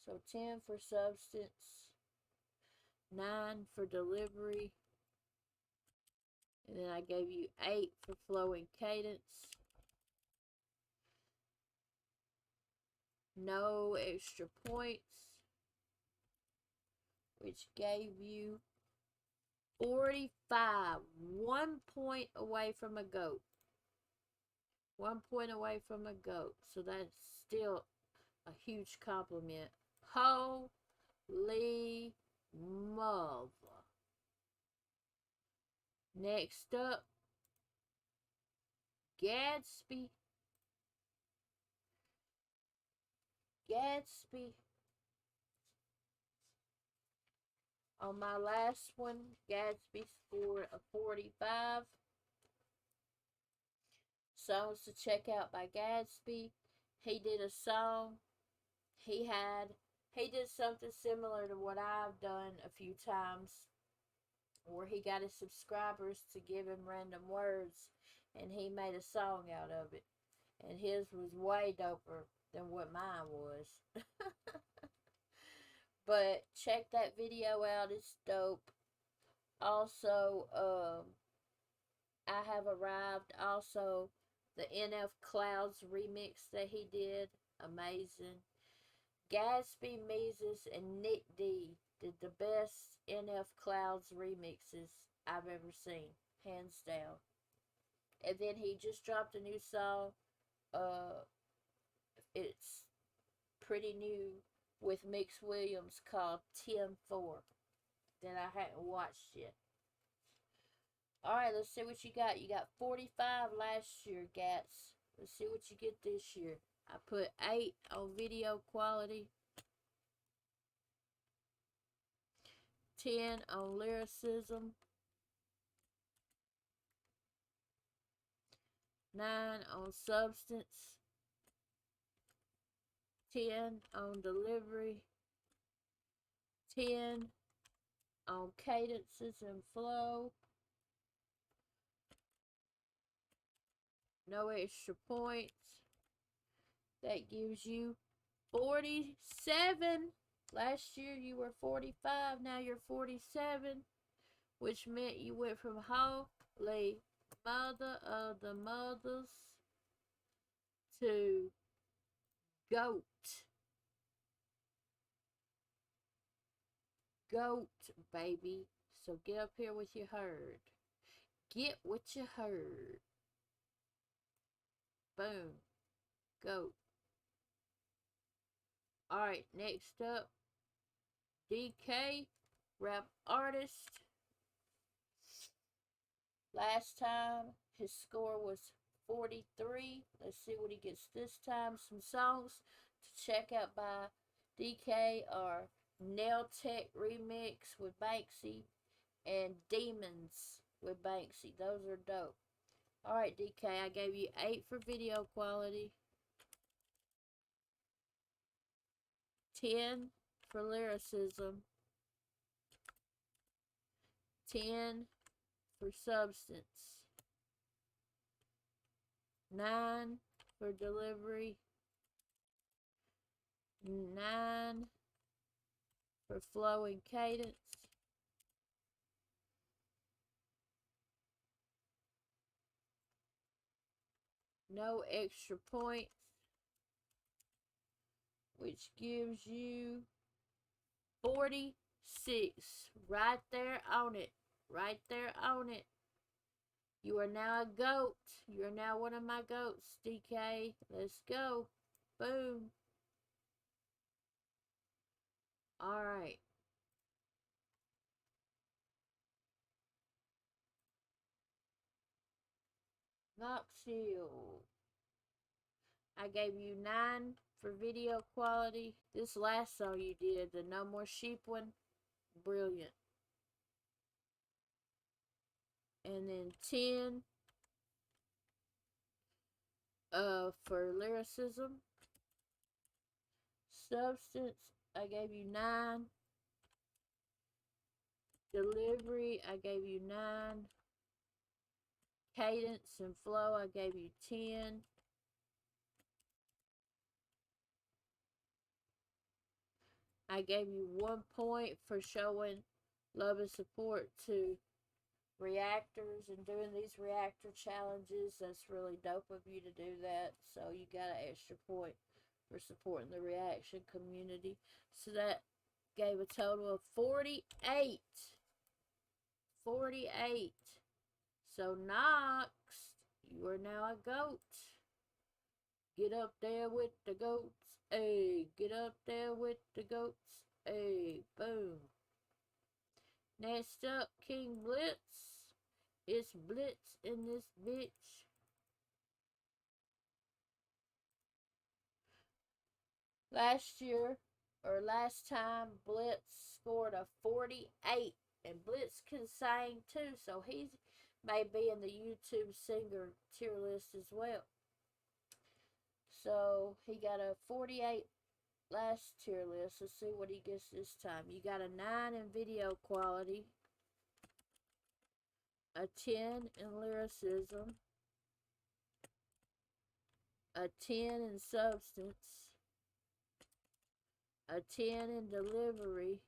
So 10 for substance, 9 for delivery, and then I gave you 8 for flow and cadence. No extra points, which gave you 45. 1 point away from a GOAT. 1 point away from a GOAT. So that's still a huge compliment. Holy mother. Next up, Gadsby. Gadsby. On my last one, Gadsby scored a 45. Songs to check out by Gadsby. He did a song. He did something similar to what I've done a few times, where he got his subscribers to give him random words, and he made a song out of it. And his was way doper than what mine was. But check that video out, it's dope. Also, I Have Arrived, also the NF Clouds remix that he did, amazing. Gadsby, Meezus, and Nick D did the best NF Clouds remixes I've ever seen, hands down. And then he just dropped a new song. It's pretty new with Mix Williams called 10-4 that I hadn't watched yet. Alright, let's see what you got. You got 45 last year, Gats. Let's see what you get this year. I put 8 on video quality, 10 on lyricism, 9 on substance, 10 on delivery, 10 on cadences and flow, no extra points. That gives you 47. Last year you were 45, now you're 47, which meant you went from holy mother of the mothers to goat. Goat, baby. So get up here with your herd. Get what you heard. Boom. Goat. Alright, next up, DK, rap artist. Last time his score was 43. Let's see what he gets this time. Some songs to check out by DK are Nail Tech Remix with Banksy and Demons with Banksy. Those are dope. Alright, DK, I gave you 8 for video quality, 10 for lyricism, 10 for substance, 9 for delivery, 9 for flow and cadence, 'no extra points, which gives you 46. Right there on it. Right there on it. You are now a goat. You are now one of my goats, DK. Let's go. Boom. Alright. Knoxville. I gave you 9 for video quality. This last song you did, the No More Sheep one, brilliant. And then 10 for lyricism. Substance, I gave you 9. Delivery, I gave you 9. Cadence and flow, I gave you 10. I gave you 1 point for showing love and support to reactors and doing these reactor challenges. That's really dope of you to do that. So you got an extra point for supporting the reaction community. So that gave a total of 48. 48. So Knox, you are now a goat. get up there with the goats. Hey, get up there with the goats. Hey, boom. Next up, King Blitz. It's Blitz in this bitch. Last year, or last time, Blitz scored a 48. And Blitz can sing too, so he may be in the YouTube singer tier list as well. So he got a 48 last tier list. Let's see what he gets this time. You got a 9 in video quality, a 10 in lyricism, a 10 in substance, a 10 in delivery,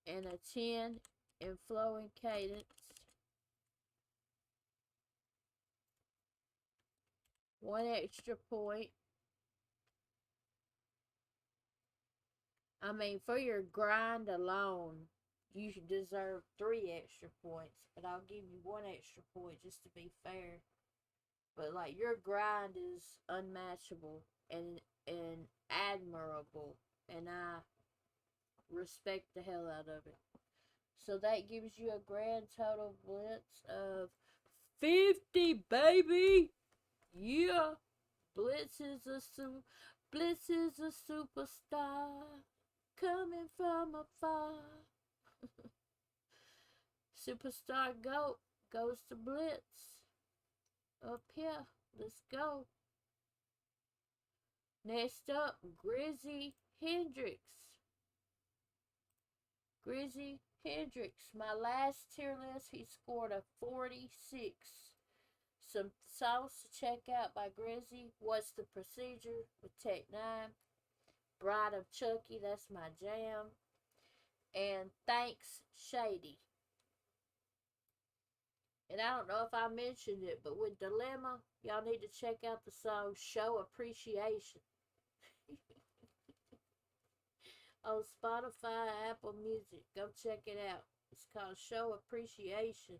and a 10 in flow and cadence. One extra point. I mean, for your grind alone, you deserve 3 extra points, but I'll give you 1 extra point just to be fair. But like, your grind is unmatchable and admirable, and I respect the hell out of it. So that gives you a grand total Blitz of 50, baby. Yeah, Blitz is a superstar coming from afar. Superstar GOAT goes to Blitz. Up here, let's go. Next up, Grizzy Hendrix. Grizzy Hendrix, my last tier list, he scored a 46. Some songs to check out by Grizzy. What's the Procedure with Tech 9. Bride of Chucky, that's my jam. And Thanks Shady. And I don't know if I mentioned it, but with Dilemma, y'all need to check out the song Show Appreciation. On Spotify, Apple Music. Go check it out. It's called Show Appreciation.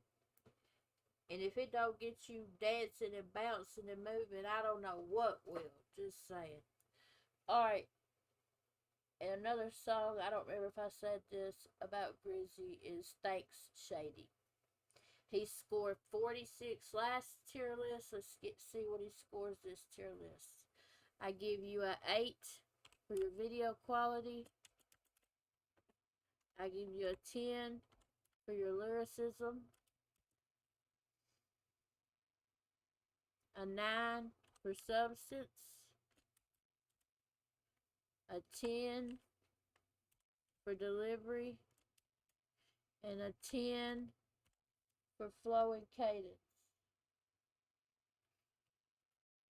And if it don't get you dancing and bouncing and moving, I don't know what will. Just saying. Alright. And another song, I don't remember if I said this about Grizzy, is Thanks Shady. He scored 46 last tier list. Let's see what he scores this tier list. I give you an 8 for your video quality. I give you a 10 for your lyricism. A 9 for substance. A 10 for delivery. And a 10 for flow and cadence.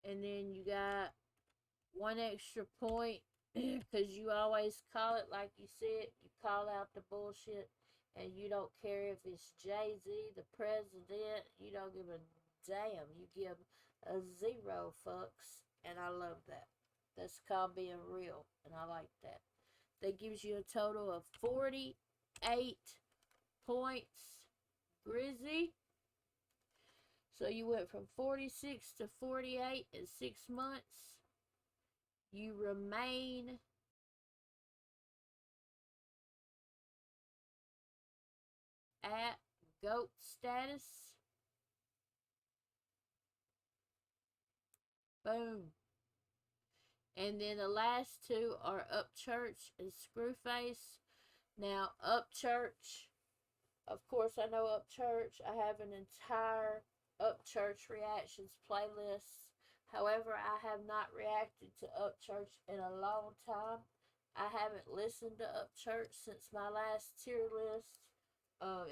And then you got 1 extra point because you always call it like you said. You call out the bullshit, and you don't care if it's Jay-Z, the president. You don't give a damn. You give a 0 fucks, and I love that. That's called being real, and I like that. That gives you a total of 48 points, Grizzy. So you went from 46 to 48 in 6 months. You remain at GOAT status. Boom. And then the last 2 are Upchurch and Screwface. Now, Upchurch, of course I know Upchurch. I have an entire Upchurch reactions playlist. However, I have not reacted to Upchurch in a long time. I haven't listened to Upchurch since my last tier list,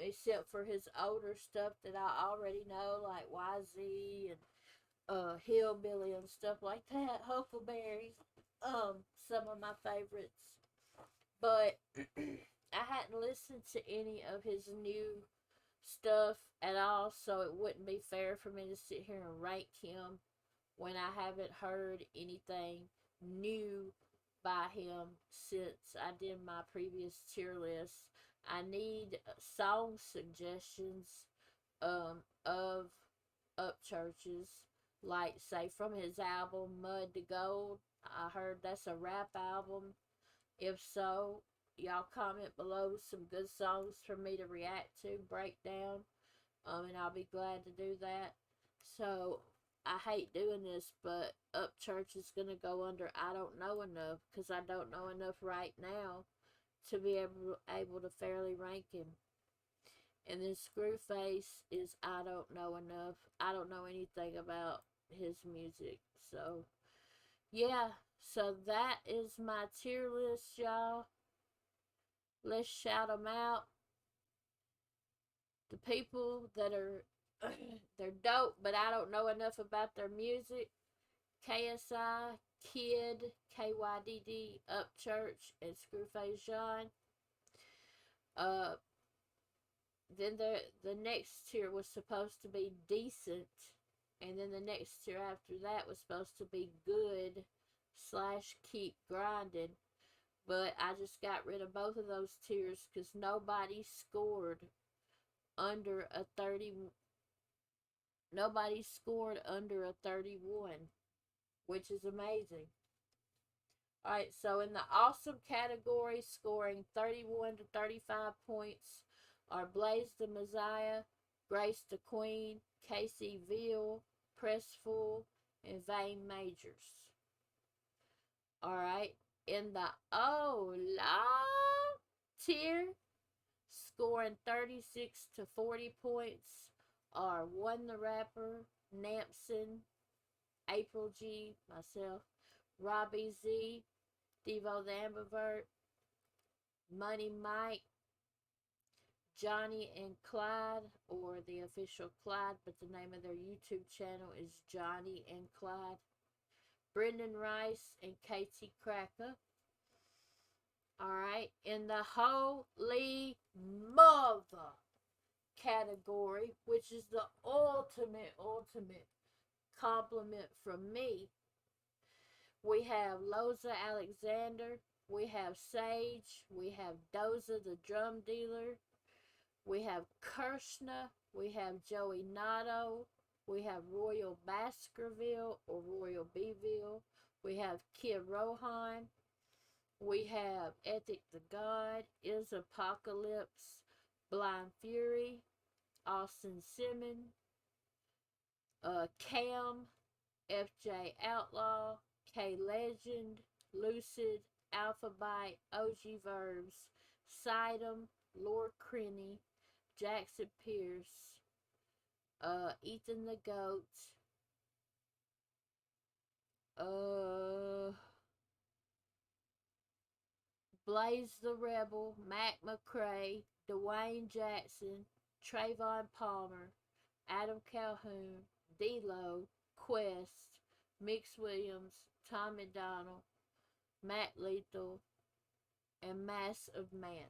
except for his older stuff that I already know, like YZ and Hillbilly and stuff like that, Huckleberries, some of my favorites. But I hadn't listened to any of his new stuff at all, so it wouldn't be fair for me to sit here and rank him when I haven't heard anything new by him since I did my previous tier list. I need song suggestions of Upchurch's. Like, say, from his album Mud to Gold. I heard that's a rap album. If so, y'all comment below some good songs for me to react to, break down, and I'll be glad to do that. So, I hate doing this, but Upchurch is going to go under I Don't Know Enough, because I don't know enough right now to be able to fairly rank him. And then Screwface is I Don't Know Enough. I don't know anything about his music. So, yeah. So that is my tier list, y'all. Let's shout them out. The people that are, they're dope, but I don't know enough about their music. KSI, Kydd, KYDD, Upchurch, and Screwface John. Then the next tier was supposed to be decent, and then the next tier after that was supposed to be good / keep grinding. But I just got rid of both of those tiers because nobody scored under a 30. Nobody scored under a 31, which is amazing. Alright, so in the awesome category, scoring 31 to 35 points are Blaze the Messiah, Grace the Queen, Casey Ville, Pressful, and Vane Majors. Alright, in the long tier, scoring 36 to 40 points are One the Rapper, Namson, April G, myself, Robbie Z, Devo the Ambivert, Money Mike, Johnny and Clyde, or the official Clyde, but the name of their YouTube channel is Johnny and Clyde, Brennan Rice, and ktCrack. Alright, in the Holy Mother category, which is the ultimate compliment from me, we have Loza Alexander, we have Sage, we have Doza the drum dealer, we have Kirshna, we have Joey Nato, we have Royal Baskerville or Royal Beville, we have Kid Rohan, we have Ethic the God, Is Apocalypse, Blind Fury, Austin Simmons, Cam, FJ Outlaw, K Legend, Lucid, Alphabite, OG Verbs, Sidem, Lord Crenny, Jackson Pierce, Ethan the Goat, Blaze the Rebel, Mac McCrae, Dwayne Jackson, Trayvon Palmer, Adam Calhoun, D-Lo, Quest, Mix Williams, Tom McDonald, Matt Lethal, and Mass of Man.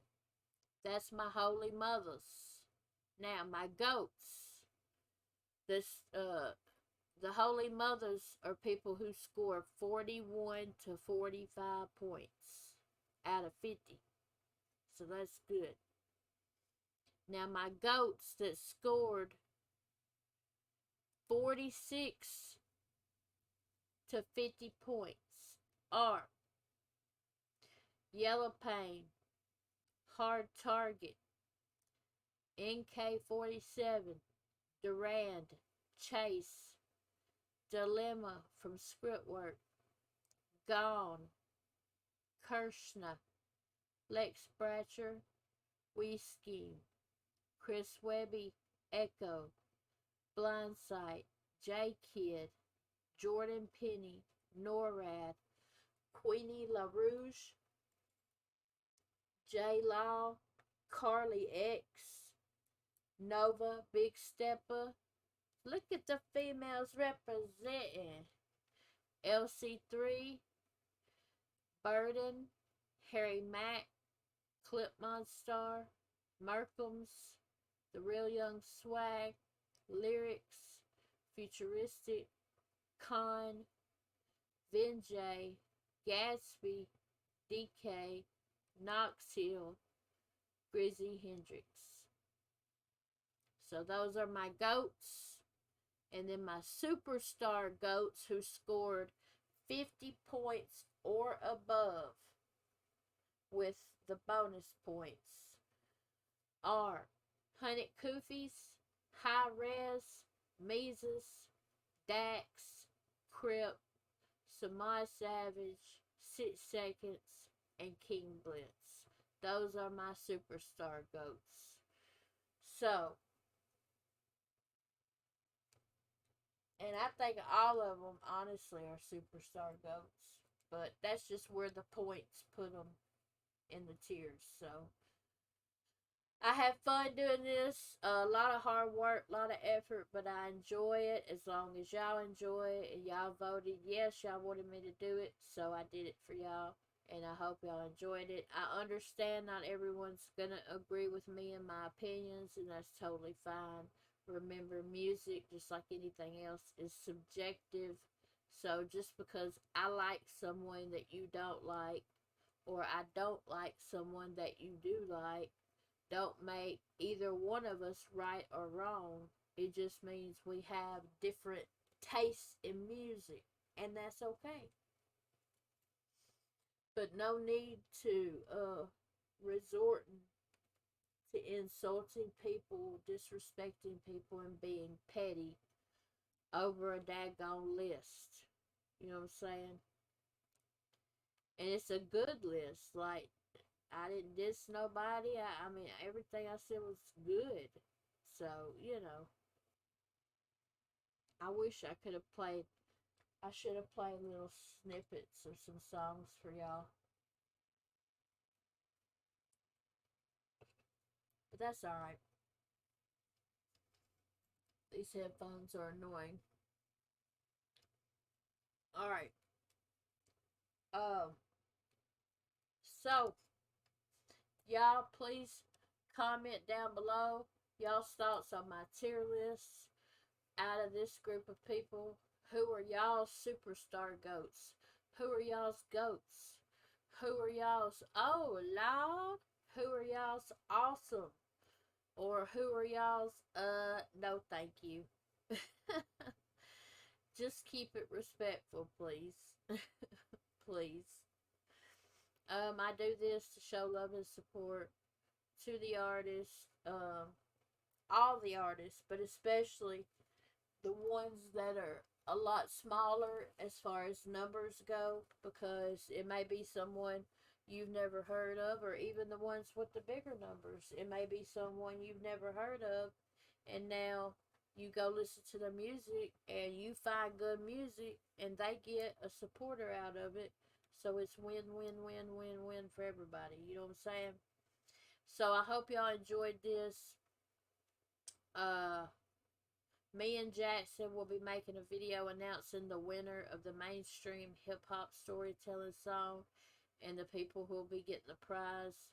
That's my holy mothers. Now, my goats. The holy mothers are people who score 41 to 45 points out of 50. So that's good. Now, my goats that scored 46 to 50 points are Yellow Pain, Hard Target, NK47, Durand, Chase, Dilemma from Scriptwork, Gone, Kirshna, Lex Bratcher, Scheme, Chris Webby, Echo, Blindsight, J Kydd, Jordan Penny, NORAD, Queenie La Rouge, J Law, Carly X, Nova, Big Stepper. Look at the females representing. LC3, Burden, Harry Mack, Clip Monstar, Merkums, The Real Young Swag, Lyrics, Futuristic, Con, Vinjay, Gatsby, DK, Knox Hill, Grizzy Hendrix. So those are my goats. And then my superstar goats who scored 50 points or above with the bonus points are Hunted Koofies, Hirez, Meezus, Dax, Crip, Samaj Savage, 6 Seconds, and King Blitz. Those are my superstar goats. So, and I think all of them, honestly, are superstar goats. But that's just where the points put them in the tiers. So, I have fun doing this. A lot of hard work, a lot of effort, but I enjoy it as long as y'all enjoy it. And y'all voted yes, y'all wanted me to do it, so I did it for y'all. And I hope y'all enjoyed it. I understand not everyone's going to agree with me and my opinions, and that's totally fine. Remember, music, just like anything else, is subjective. So just because I like someone that you don't like, or I don't like someone that you do like, don't make either one of us right or wrong. It just means we have different tastes in music, and that's okay. But no need to resort to insulting people, disrespecting people, and being petty over a daggone list. You know what I'm saying? And it's a good list. Like, I didn't diss nobody. I mean, everything I said was good. So, I wish I could have played. I should have played little snippets of some songs for y'all. But that's alright. These headphones are annoying. Alright. Um, so, y'all, please comment down below y'all's thoughts on my tier lists. Out of this group of people, who are y'all's superstar goats? Who are y'all's goats? Who are y'all's, oh Lord, who are y'all's awesome? Or who are y'all's, no thank you. Just keep it respectful, please. Please. I do this to show love and support to the artists, all the artists, but especially the ones that are a lot smaller as far as numbers go, because it may be someone you've never heard of, or even the ones with the bigger numbers. It may be someone you've never heard of, and now you go listen to their music and you find good music and they get a supporter out of it. So it's win, win, win, win, win for everybody. You know what I'm saying? So I hope y'all enjoyed this. Me and Jackson will be making a video announcing the winner of the mainstream hip-hop storytelling song and the people who will be getting the prize.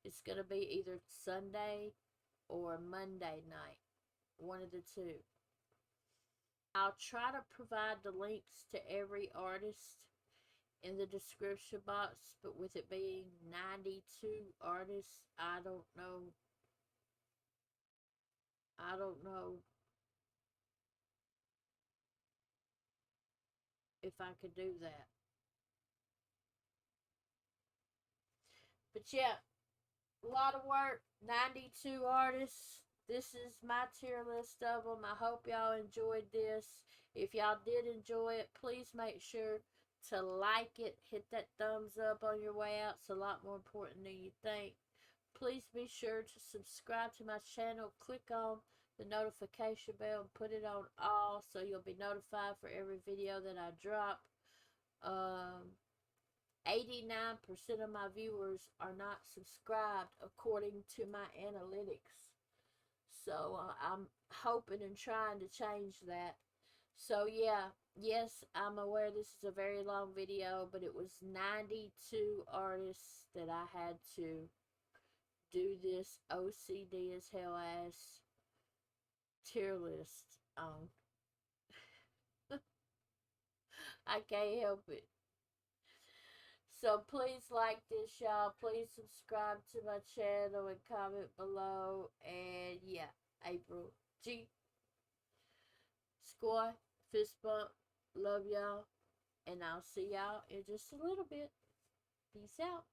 It's going to be either Sunday or Monday night. One of the two. I'll try to provide the links to every artist in the description box, but with it being 92 artists, I don't know if I could do that. But yeah, a lot of work, 92 artists. This is my tier list of them. I hope y'all enjoyed this. If y'all did enjoy it, please make sure to like it. Hit that thumbs up on your way out. It's a lot more important than you think. Please be sure to subscribe to my channel. Click on the notification bell and put it on all so you'll be notified for every video that I drop. 89% of my viewers are not subscribed according to my analytics. So I'm hoping and trying to change that. So yeah, yes, I'm aware this is a very long video, but it was 92 artists that I had to do this OCD as hell ass tier list on. I can't help it. So please like this, y'all. Please subscribe to my channel and comment below. And yeah, April G. Score, fist bump. Love y'all. And I'll see y'all in just a little bit. Peace out.